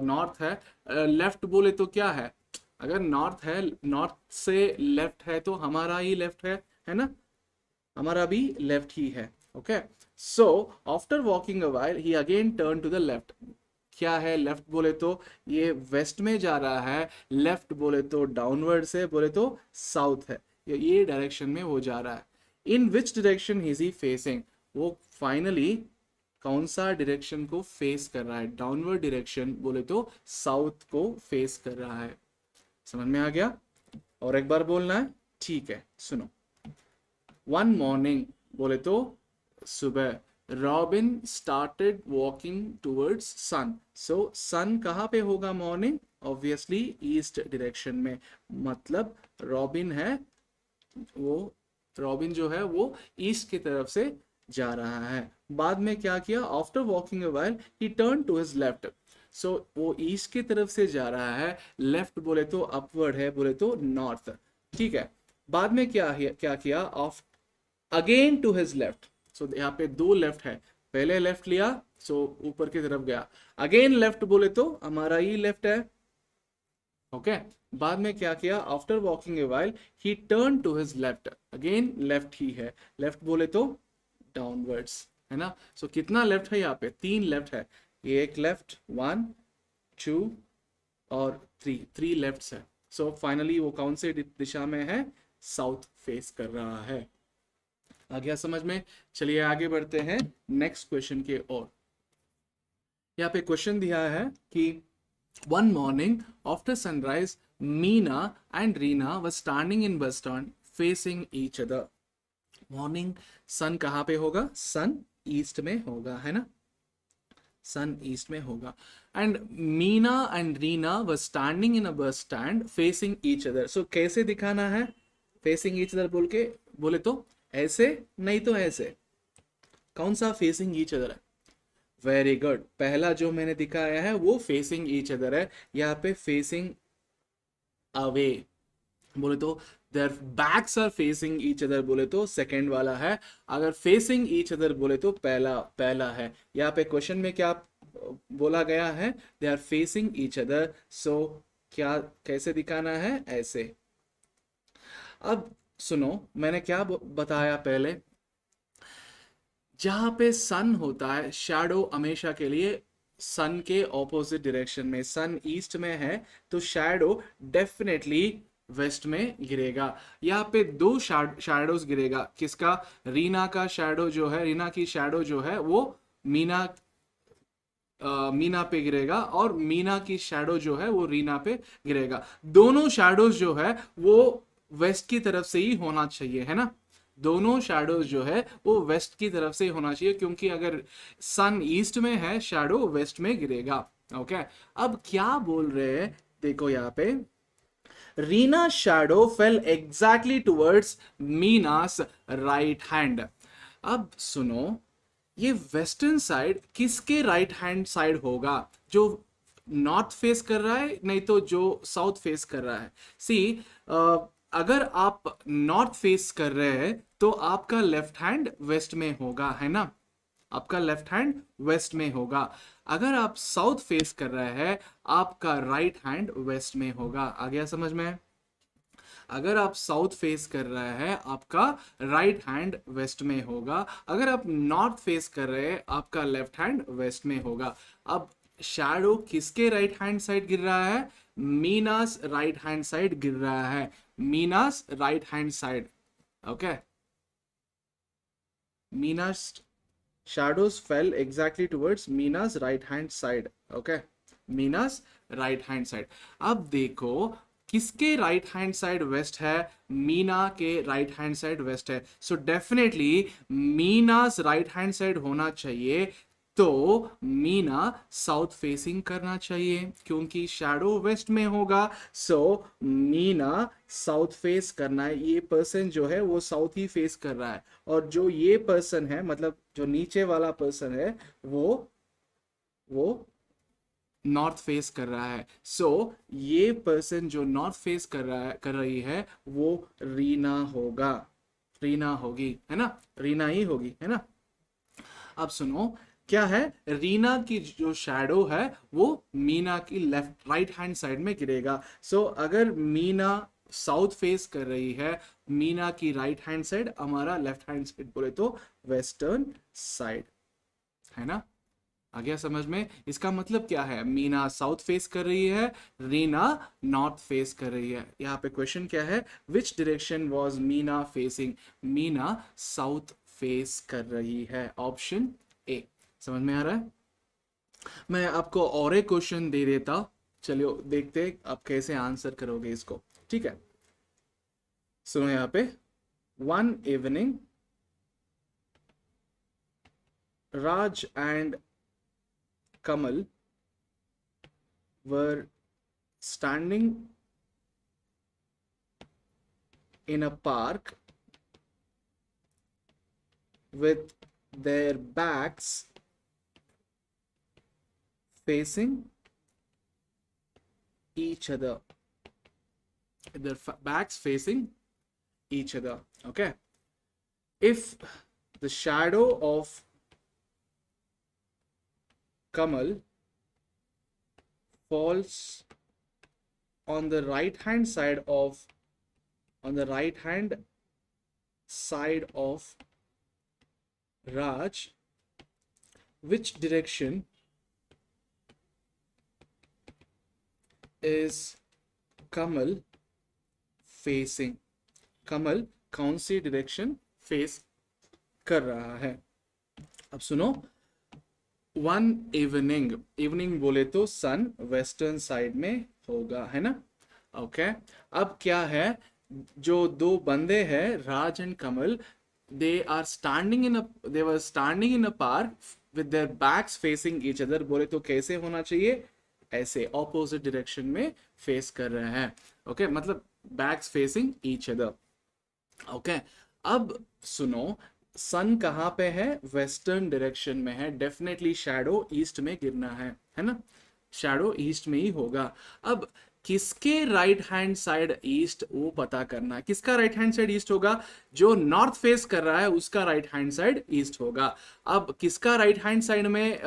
नॉर्थ है, लेफ्ट बोले तो क्या है, अगर नॉर्थ है, नॉर्थ से लेफ्ट है तो हमारा ही लेफ्ट है ना, हमारा भी लेफ्ट ही है, okay. So after walking a while he again turn to the left, क्या है, लेफ्ट बोले तो ये वेस्ट में जा रहा है, लेफ्ट बोले तो डाउनवर्ड से बोले तो साउथ है, ये डायरेक्शन में वो जा रहा है। In which direction is he facing, वो फाइनली कौन सा डायरेक्शन को फेस कर रहा है, डाउनवर्ड डायरेक्शन बोले तो साउथ को फेस कर रहा है। समझ में आ गया, और एक बार बोलना है, ठीक है, सुनो। वन मॉर्निंग बोले तो सुबह, रॉबिन स्टार्टेड वॉकिंग टूवर्ड्स सन, सो सन कहाँ पे होगा मॉर्निंग, ऑब्वियसली ईस्ट डायरेक्शन में, मतलब रॉबिन है वो, रॉबिन जो है वो ईस्ट की तरफ से जा रहा है। बाद में क्या किया, after walking a while he turn to his left, so वो ईस्ट की तरफ से जा रहा है, लेफ्ट बोले तो अपवर्ड है, बोले तो नॉर्थ, ठीक है। बाद में क्या किया, off again to his left, so यहाँ पे दो लेफ्ट है, पहले लेफ्ट लिया सो ऊपर की तरफ गया, अगेन लेफ्ट बोले तो हमारा ही लेफ्ट है, ओके। बाद में क्या किया, after walking a while he turn to his left, again left ही है, लेफ्ट बोले तो डाउनवर्ड्स, है ना। सो कितना लेफ्ट है, यहाँ पे तीन लेफ्ट है, ये एक लेफ्ट, 1 2 और 3 लेफ्ट है, सो फाइनली वो कौन से दिशा में है, साउथ फेस कर रहा है। आ गया समझ में, चलिए आगे बढ़ते हैं नेक्स्ट क्वेश्चन के ओर। यहाँ पे क्वेश्चन दिया है कि one morning after sunrise Meena and Reena were standing in bus stand facing each other, morning sun कहाँ पे होगा, सन ईस्ट में होगा, है ना, सन ईस्ट में होगा, and Meena and Reena were standing in a bus stand facing each other. So कैसे दिखाना है फेसिंग ईच अदर बोल के? बोले तो ऐसे, नहीं तो ऐसे। कौन सा फेसिंग ईच अदर है? वेरी गुड, पहला जो मैंने दिखाया है वो फेसिंग ईच अदर है। यहाँ पे फेसिंग अवे बोले तो their backs are facing each other बोले तो सेकंड वाला है। अगर फेसिंग ईच अदर बोले तो पहला पहला है। यहाँ पे क्वेश्चन में क्या बोला गया है? They are facing each other. So क्या कैसे दिखाना है? ऐसे। अब सुनो, मैंने क्या बताया पहले? जहां पे सन होता है, शैडो हमेशा के लिए सन के ऑपोजिट डायरेक्शन में, सन ईस्ट में है तो शैडो डेफिनेटली वेस्ट में गिरेगा। यहाँ पे दो शैडोज गिरेगा। किसका? रीना का शैडो जो है, रीना की शैडो जो है वो मीना मीना पे गिरेगा, और मीना की शैडो जो है वो रीना पे गिरेगा। दोनों शैडोज जो है वो वेस्ट की तरफ से ही होना चाहिए, है ना? दोनों शैडोज जो है वो वेस्ट की तरफ से होना चाहिए, क्योंकि अगर सन ईस्ट में है, शैडो वेस्ट में गिरेगा। ओके, अब क्या बोल रहे हैं देखो यहाँ पे, Reena shadow fell exactly towards Meena's right hand. अब सुनो, ये वेस्टर्न साइड किसके राइट हैंड साइड होगा? जो नॉर्थ फेस कर रहा है, नहीं तो जो साउथ फेस कर रहा है। सी, अगर आप नॉर्थ फेस कर रहे हैं तो आपका लेफ्ट हैंड वेस्ट में होगा, है ना? आपका लेफ्ट हैंड वेस्ट में होगा। अगर आप साउथ फेस कर रहे हैं, आपका राइट हैंड वेस्ट में होगा। आ गया समझ में? अगर आप साउथ फेस कर रहे हैं, आपका राइट हैंड वेस्ट में होगा। अगर आप नॉर्थ फेस कर रहे हैं, आपका लेफ्ट हैंड वेस्ट में होगा। अब शैडो किसके राइट हैंड साइड गिर रहा है? मीनास राइट हैंड साइड गिर रहा है। Meena's right hand side. Okay, Meena's shadows fell exactly towards Mina's right hand side. Okay, Mina's right hand side. अब देखो, किसके राइट हैंड साइड वेस्ट है? मीना के राइट हैंड साइड वेस्ट है। So definitely Meena's right hand side होना चाहिए, तो मीना साउथ फेसिंग करना चाहिए, क्योंकि शैडो वेस्ट में होगा। सो मीना साउथ फेस करना है। ये पर्सन जो है वो साउथ ही फेस कर रहा है, और जो ये पर्सन है, मतलब जो नीचे वाला पर्सन है, वो नॉर्थ फेस कर रहा है। सो ये पर्सन जो नॉर्थ फेस कर रही है वो रीना होगा, रीना होगी, है ना? रीना ही होगी, है ना? अब सुनो, क्या है? रीना की जो शैडो है वो मीना की लेफ्ट राइट हैंड साइड में गिरेगा। सो अगर मीना साउथ फेस कर रही है, मीना की राइट हैंड साइड, हमारा लेफ्ट हैंड साइड बोले तो वेस्टर्न साइड, है ना? आ गया समझ में? इसका मतलब क्या है? मीना साउथ फेस कर रही है, रीना नॉर्थ फेस कर रही है। यहाँ पे क्वेश्चन क्या है? Which direction was Meena facing? Meena south face कर रही है। Option A. समझ में आ रहा है? मैं आपको और एक क्वेश्चन दे देता, चलिए देखते आप कैसे आंसर करोगे इसको। ठीक है, सुनो यहाँ पे, one evening Raj and Kamal were standing in a park with their backs facing each other. Their backs facing each other. Okay. If the shadow of Kamal falls on the right hand side of Raj, which direction is Kamal facing? कमल कौन सी direction face कर रहा है? अब सुनो, one evening, evening बोले तो सन western side में होगा, है ना? ओके, अब क्या है? जो दो बंदे हैं, Raj and Kamal, they are standing in a they were standing in a park with their backs facing each other. बोले तो कैसे होना चाहिए, ऐसे ऑपोजिट डायरेक्शन में फेस कर रहे हैं. ओके मतलब backs facing each other. Okay अब सुनो, सन कहाँ पे है, वेस्टर्न डायरेक्शन में है. डेफिनेटली शैडो ईस्ट में गिरना है ना, शैडो ईस्ट में ही होगा. अब किसके राइट हैंड साइड ईस्ट वो पता करना. किसका राइट हैंड साइड ईस्ट होगा, जो नॉर्थ फेस कर रहा है उसका राइट हैंड साइड ईस्ट होगा. अब किसका राइट हैंड साइड में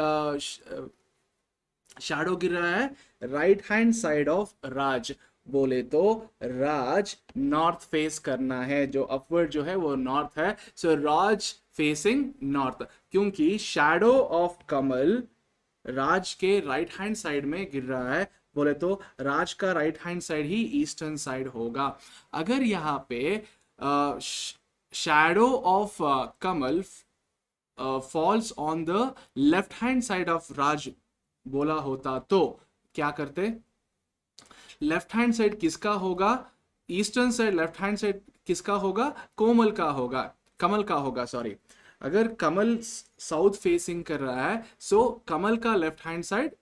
शैडो गिर रहा है, राइट हैंड साइड ऑफ राज. बोले तो राज नॉर्थ फेस करना है, जो अपवर्ड जो है वो नॉर्थ है. सो राज फेसिंग नॉर्थ, क्योंकि शैडो ऑफ कमल राज के राइट हैंड साइड में गिर रहा है. बोले तो राज का राइट हैंड साइड ही ईस्टर्न साइड होगा. अगर यहाँ पे shadow of Kamal falls on the left hand side of Raj बोला होता तो क्या करते, लेफ्ट हैंड साइड किसका होगा, eastern side left hand side किसका होगा, कोमल का होगा, कमल का होगा सॉरी. अगर कमल साउथ फेसिंग कर रहा है सो कमल का लेफ्ट हैंड साइड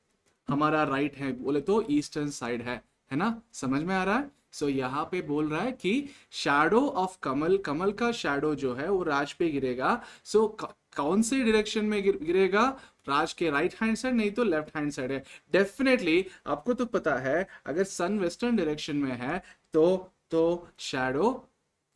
हमारा राइट है, बोले तो ईस्टर्न साइड है ना, समझ में आ रहा है. सो यहाँ पे बोल रहा है कि शैडो ऑफ कमल, कमल का शैडो जो है वो राज पे गिरेगा. सो कौन से डायरेक्शन में गिरेगा, राज के राइट हैंड साइड, नहीं तो लेफ्ट हैंड साइड है. डेफिनेटली आपको तो पता है अगर सन वेस्टर्न डायरेक्शन में है तो शैडो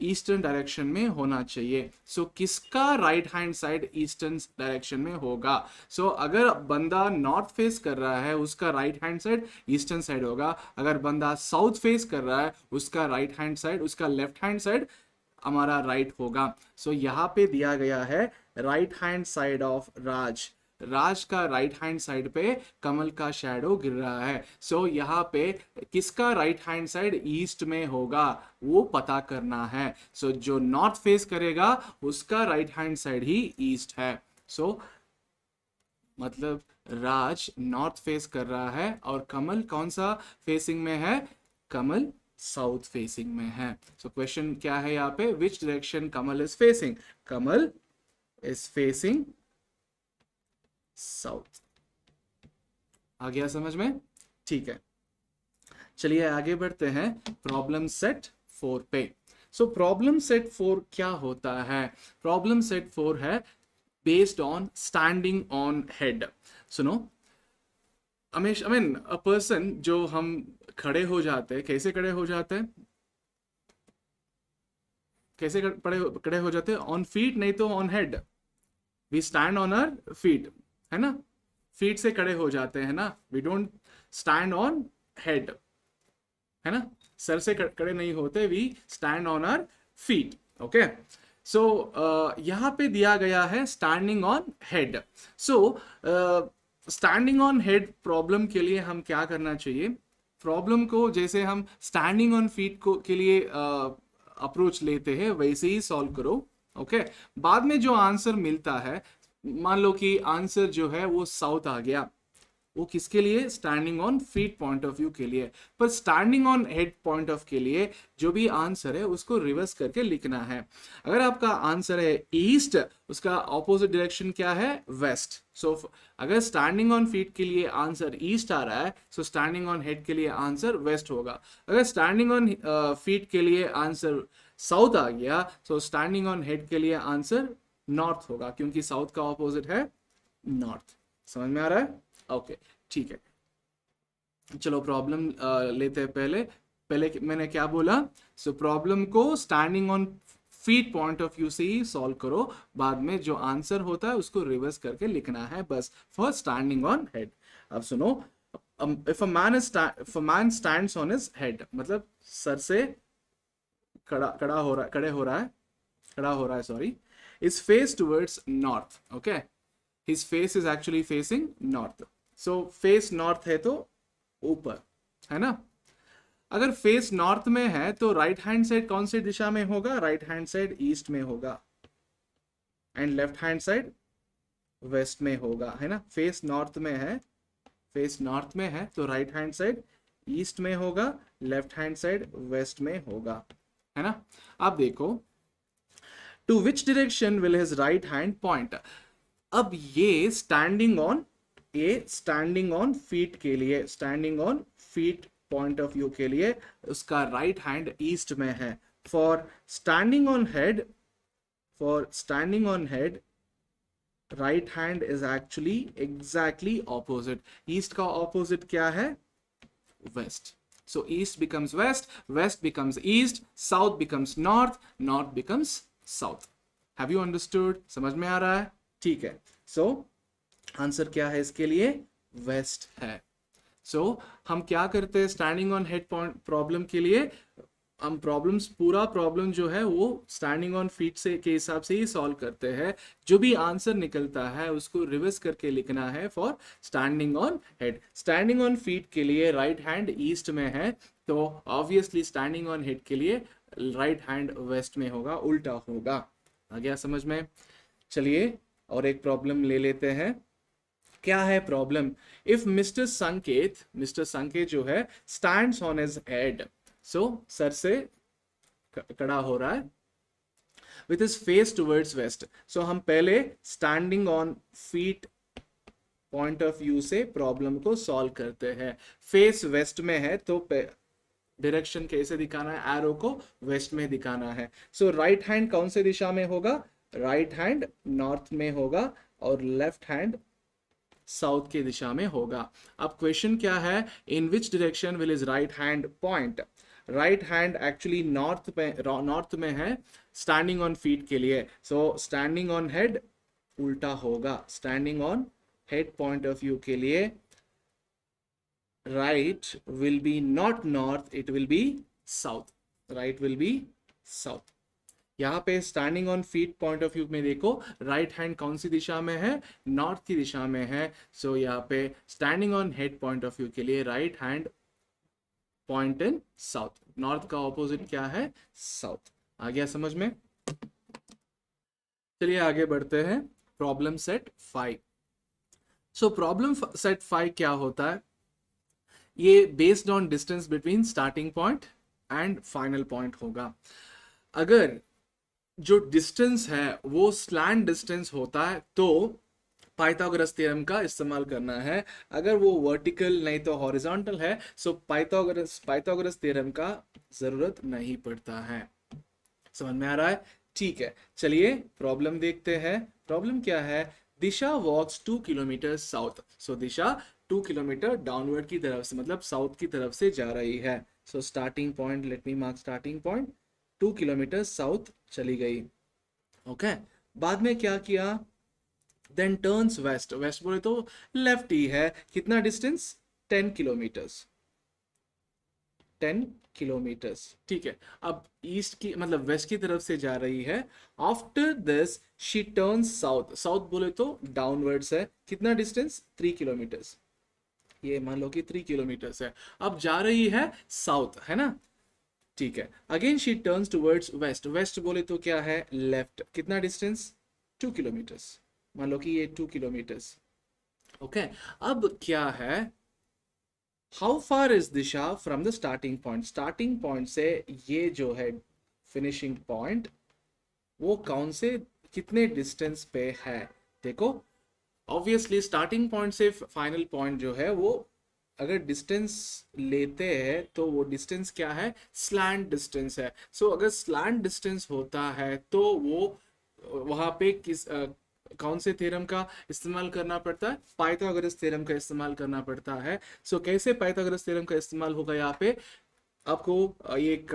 ईस्टर्न डायरेक्शन में होना चाहिए. सो किसका right hand side eastern direction में होगा. सो अगर बंदा नॉर्थ फेस कर रहा है उसका right hand side eastern side होगा. अगर बंदा साउथ फेस कर रहा है उसका राइट हैंड साइड, उसका लेफ्ट हैंड साइड हमारा राइट होगा. सो यहाँ पे दिया गया है राइट हैंड साइड ऑफ राज, राज का राइट हैंड साइड पे कमल का शैडो गिर रहा है. सो यहाँ पे किसका राइट हैंड साइड ईस्ट में होगा वो पता करना है. सो जो नॉर्थ फेस करेगा उसका राइट हैंड साइड ही ईस्ट है. सो मतलब राज नॉर्थ फेस कर रहा है और कमल कौन सा फेसिंग में है, कमल साउथ फेसिंग में है. सो क्वेश्चन क्या है यहाँ पे, which direction Kamal is facing, Kamal is facing south. आ गया समझ में, ठीक है. चलिए आगे बढ़ते हैं प्रॉब्लम सेट 4 पे. सो प्रॉब्लम सेट 4 क्या होता है, प्रॉब्लम सेट 4 है based on standing on head. सुनो, आई मीन अ पर्सन, जो हम खड़े हो जाते हैं, कैसे खड़े हो जाते हैं, कैसे खड़े हो जाते हैं, ऑन फीट नहीं तो on head. We stand on our feet, है ना, फीट से खड़े हो जाते हैं ना, we don't stand on head, है ना, सर से खड़े नहीं होते, we stand on our feet. Okay so यहाँ पे दिया गया है standing on head. So standing on head problem के लिए हम क्या करना चाहिए, प्रॉब्लम को जैसे हम स्टैंडिंग ऑन फीट को के लिए अप्रोच लेते हैं वैसे ही सॉल्व करो. ओके बाद में जो आंसर मिलता है, मान लो कि आंसर जो है वो साउथ आ गया, वो किसके लिए, standing on feet point of view के लिए. पर standing on head point of के लिए जो भी आंसर है उसको रिवर्स करके लिखना है. अगर आपका आंसर है ईस्ट, उसका ऑपोजिट डायरेक्शन क्या है, वेस्ट. सो अगर स्टैंडिंग ऑन फीट के लिए आंसर ईस्ट आ रहा है सो स्टैंडिंग ऑन हेड के लिए आंसर वेस्ट होगा. अगर स्टैंडिंग ऑन फीट के लिए आंसर साउथ आ गया सो स्टैंडिंग ऑन हेड के लिए आंसर नॉर्थ होगा, क्योंकि साउथ का ऑपोजिट है नॉर्थ. समझ में आ रहा है, ओके ठीक है. चलो प्रॉब्लम लेते हैं. पहले मैंने क्या बोला, सो प्रॉब्लम को standing on feet point of view से ही सॉल्व करो, बाद में जो आंसर होता है उसको रिवर्स करके लिखना है बस, फॉर स्टैंडिंग ऑन हेड. अब सुनो, if a man stands on his head, मतलब सर से खड़ा हो रहा है sorry, is face towards north. Okay, his face is actually facing north. So face north है तो ऊपर, है ना. अगर फेस नॉर्थ में है तो राइट हैंड साइड कौन सी दिशा में होगा, राइट हैंड साइड ईस्ट में होगा, and left hand side waste में होगा, है ना. फेस नॉर्थ में है तो राइट हैंड साइड ईस्ट में होगा, लेफ्ट हैंड साइड वेस्ट में होगा, है ना. आप देखो, to which direction will his right hand point. अब ये स्टैंडिंग ऑन फीट के लिए, standing on feet point of view के लिए उसका राइट हैंड ईस्ट में है। For standing on head, right hand is actually exactly opposite. East का ऑपोजिट क्या है? West. So east becomes west, west becomes east, south becomes north, north becomes south. Have you understood? समझ में आ रहा है? ठीक है। सो आंसर क्या है इसके लिए? वेस्ट है। सो हम क्या करते हैं standing on head point problem के लिए? हम पूरा प्रॉब्लम जो है वो स्टैंडिंग ऑन फीट से के हिसाब से ही सॉल्व करते हैं। जो भी आंसर निकलता है उसको रिवर्स करके लिखना है for standing on head. Standing on feet के लिए राइट हैंड ईस्ट में है, तो ऑब्वियसली स्टैंडिंग ऑन हेड के लिए राइट हैंड वेस्ट में होगा, उल्टा होगा। आ गया समझ में? चलिए और एक प्रॉब्लम ले लेते हैं। क्या है प्रॉब्लम? इफ मिस्टर संकेत जो है stands on his head, so सर से खड़ा हो रहा है, with his face towards west. So हम पहले standing on feet point of view से प्रॉब्लम को सॉल्व करते हैं। फेस वेस्ट में है तो डायरेक्शन कैसे दिखाना है? एरो को वेस्ट में दिखाना है। सो राइट हैंड कौन से दिशा में होगा? राइट हैंड नॉर्थ में होगा और लेफ्ट हैंड साउथ की दिशा में होगा। अब क्वेश्चन क्या है? In which direction will is right hand point? Right hand actually north में है स्टैंडिंग ऑन फीट के लिए। सो स्टैंडिंग ऑन हेड उल्टा होगा। Standing on head point of view के लिए right will be not north, it will be south. Right will be south. यहाँ पे standing on feet point of view में देखो राइट हैंड कौन सी दिशा में है? नॉर्थ की दिशा में है। सो यहाँ पे standing on head point of view के लिए right hand point in south. North का ऑपोजिट क्या है? साउथ। आ गया समझ में? चलिए आगे बढ़ते हैं। Problem set 5। So problem set 5 क्या होता है? ये based on distance between starting point and final point होगा। अगर जो डिस्टेंस है वो स्लैंट डिस्टेंस होता है तो पाइथागोरस थ्योरम का इस्तेमाल करना है। अगर वो वर्टिकल नहीं तो हॉरिजॉन्टल है, सो पाइथागोरस थ्योरम का जरूरत नहीं पड़ता है। समझ में आ रहा है? ठीक है, चलिए प्रॉब्लम देखते हैं। प्रॉब्लम क्या है? दिशा वॉक्स 2 किलोमीटर साउथ। सो दिशा 2 किलोमीटर डाउनवर्ड की तरफ से, मतलब साउथ की तरफ से जा रही है। सो starting point, let me mark starting point, 2 kilometre south चली गई। ओके, बाद में क्या किया? Then turns waste. वेस्ट बोले तो लेफ्ट ही है। कितना डिस्टेंस? 10 किलोमीटर्स। 10 किलोमीटर्स, ठीक है। अब ईस्ट की मतलब वेस्ट की तरफ से जा रही है। After this she turns south. South बोले तो डाउनवर्ड्स है। कितना डिस्टेंस? 3 किलोमीटर्स। ये मान लो कि 3 किलोमीटर्स है। अब जा रही है साउथ, है ना? ठीक है। Again she turns towards west. West बोले तो क्या है? लेफ्ट। कितना डिस्टेंस? 2 किलोमीटर्स। मान लो कि ये 2 किलोमीटर्स। ओके, अब क्या है? How far is Disha from the starting point? Starting point से ये जो है फिनिशिंग पॉइंट, वो कौन से कितने डिस्टेंस पे है? देखो ऑब्वियसली स्टार्टिंग पॉइंट से फाइनल पॉइंट जो है वो अगर डिस्टेंस लेते हैं तो वो डिस्टेंस क्या है? स्लैंट डिस्टेंस है। सो अगर स्लैंट डिस्टेंस होता है तो वो वहां पे कौन से थ्योरम का इस्तेमाल करना पड़ता है? पाइथागोरस थ्योरम का इस्तेमाल करना पड़ता है। सो कैसे पाइथागोरस थ्योरम का इस्तेमाल होगा? यहाँ पे आपको एक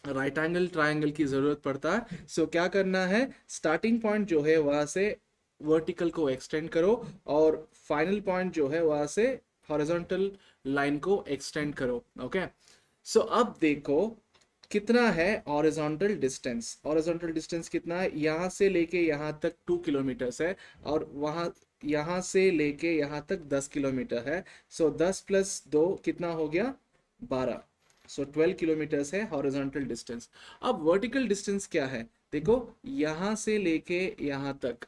राइट एंगल ट्रायंगल की जरूरत पड़ता है। सो क्या करना है? स्टार्टिंग पॉइंट जो है वहां से वर्टिकल को एक्सटेंड करो और फाइनल पॉइंट जो है वहां से हॉरिजॉन्टल लाइन को एक्सटेंड करो। ओके, सो अब देखो कितना है हॉरिजॉन्टल डिस्टेंस। हॉरिजॉन्टल डिस्टेंस कितना है? यहाँ से लेके यहाँ तक 2 किलोमीटर्स है और वहाँ यहाँ से लेके यहाँ तक 10 किलोमीटर है। सो 10 + 2 कितना हो गया? 12। सो 12 किलोमीटर्स है हॉरिजॉन्टल डिस्टेंस। अब वर्टिकल डिस्टेंस क्या है? देखो यहाँ से लेके यहाँ तक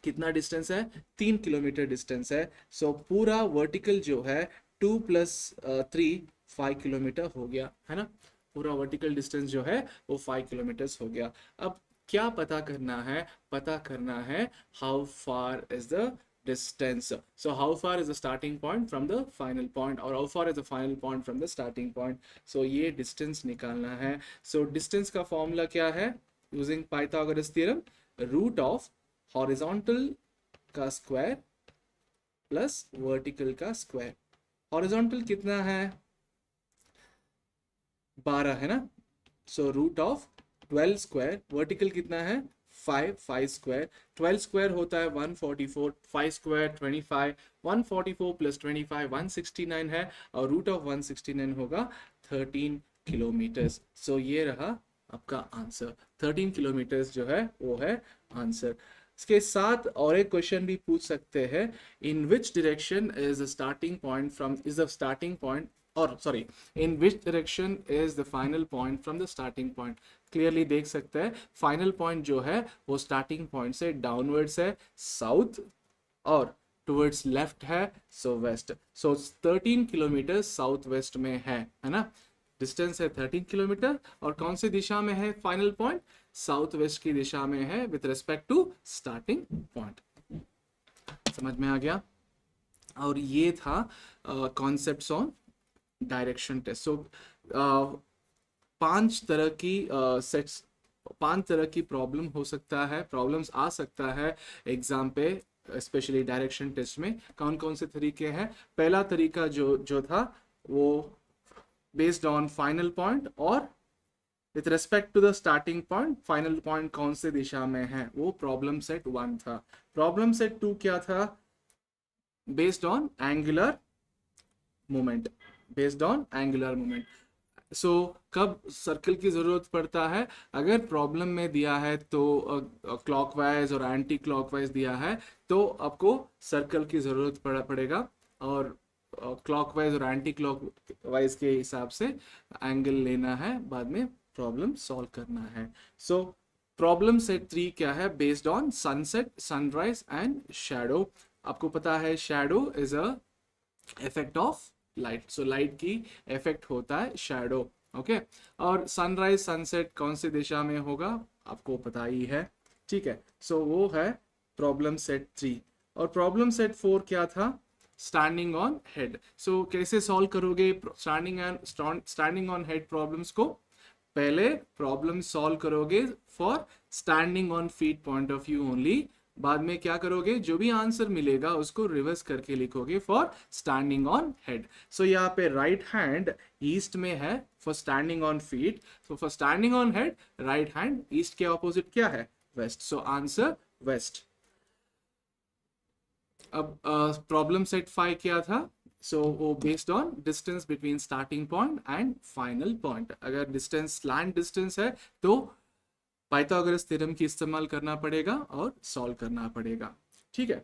कितना डिस्टेंस है? 3 किलोमीटर डिस्टेंस है। सो पूरा वर्टिकल जो है 2 + 3 5 किलोमीटर हो गया, है ना? पूरा वर्टिकल डिस्टेंस जो है वो 5 किलोमीटर्स हो गया। अब क्या पता करना है? पता करना है how far is the distance. So how far is the starting point from the final point, or how far is the final point from the starting point? So ये distance निकालना है. So distance का formula क्या है? Using Pythagoras theorem, root of horizontal का square plus vertical का square. Horizontal कितना है? 12 है ना? So root of 12 square, vertical कितना है? 5 square, 12 square होता है 144, 5 square 25, 144 plus 25 169 है, और रूट ऑफ 169 होगा 13 किलोमीटर्स. सो ये रहा आपका आंसर. 13 किलोमीटर्स जो है वो है आंसर. इसके साथ और एक क्वेश्चन भी पूछ सकते हैं, in which direction is the starting point from, is the starting point, और sorry, in which direction is the final point from the starting point. Clearly देख सकते हैं फाइनल पॉइंट जो है वो स्टार्टिंग पॉइंट से डाउनवर्ड्स है साउथ, और टुवर्ड्स लेफ्ट है so west. So 13 kilometre south west में है ना. डिस्टेंस है 13 किलोमीटर, और कौन सी दिशा में है फाइनल पॉइंट? साउथ वेस्ट की दिशा में है with respect to starting point. समझ में आ गया? और ये था concepts on direction test. So 5 तरह की सेट्स, 5 तरह की प्रॉब्लम हो सकता है, प्रॉब्लम्स आ सकता है एग्जाम पे, स्पेशली डायरेक्शन टेस्ट में. कौन कौन से तरीके हैं? पहला तरीका जो था वो बेस्ड ऑन फाइनल पॉइंट और with respect to the starting point, final point कौन से दिशा में है, वो प्रॉब्लम सेट 1 था. प्रॉब्लम सेट 2 क्या था? Based on angular moment, based on angular moment. So कब सर्कल की ज़रूरत पड़ता है? अगर प्रॉब्लम में दिया है तो क्लॉकवाइज और एंटी क्लॉकवाइज दिया है तो आपको सर्कल की ज़रूरत पड़ेगा, और क्लॉकवाइज और एंटी क्लॉकवाइज के हिसाब से एंगल लेना है, बाद में प्रॉब्लम सॉल्व करना है. सो प्रॉब्लम सेट 3 क्या है? Based on sunset, sunrise and shadow. आपको पता है shadow is a effect of light. So light की इफेक्ट होता है शैडो. ओके, और सनराइज सनसेट कौन सी दिशा में होगा आपको पता ही है. ठीक है, सो वो है प्रॉब्लम सेट 3. और प्रॉब्लम सेट 4 क्या था? Standing on head. सो कैसे सॉल्व करोगे स्टैंडिंग ऑन हेड प्रॉब्लम्स को? पहले प्रॉब्लम सॉल्व करोगे for standing on feet point of view only, बाद में क्या करोगे? जो भी आंसर मिलेगा उसको रिवर्स करके लिखोगे for standing on head. So यहाँ पे राइट हैंड ईस्ट में है for standing on feet. So for standing on head right hand, east के ऑपोजिट क्या है? वेस्ट. So answer west. अब प्रॉब्लम सेट 5 क्या था? सो वो based on distance between starting point and final point. अगर डिस्टेंस स्लैंट डिस्टेंस है तो पाइथागोरस थ्योरम की इस्तेमाल करना पड़ेगा और सॉल्व करना पड़ेगा. ठीक है.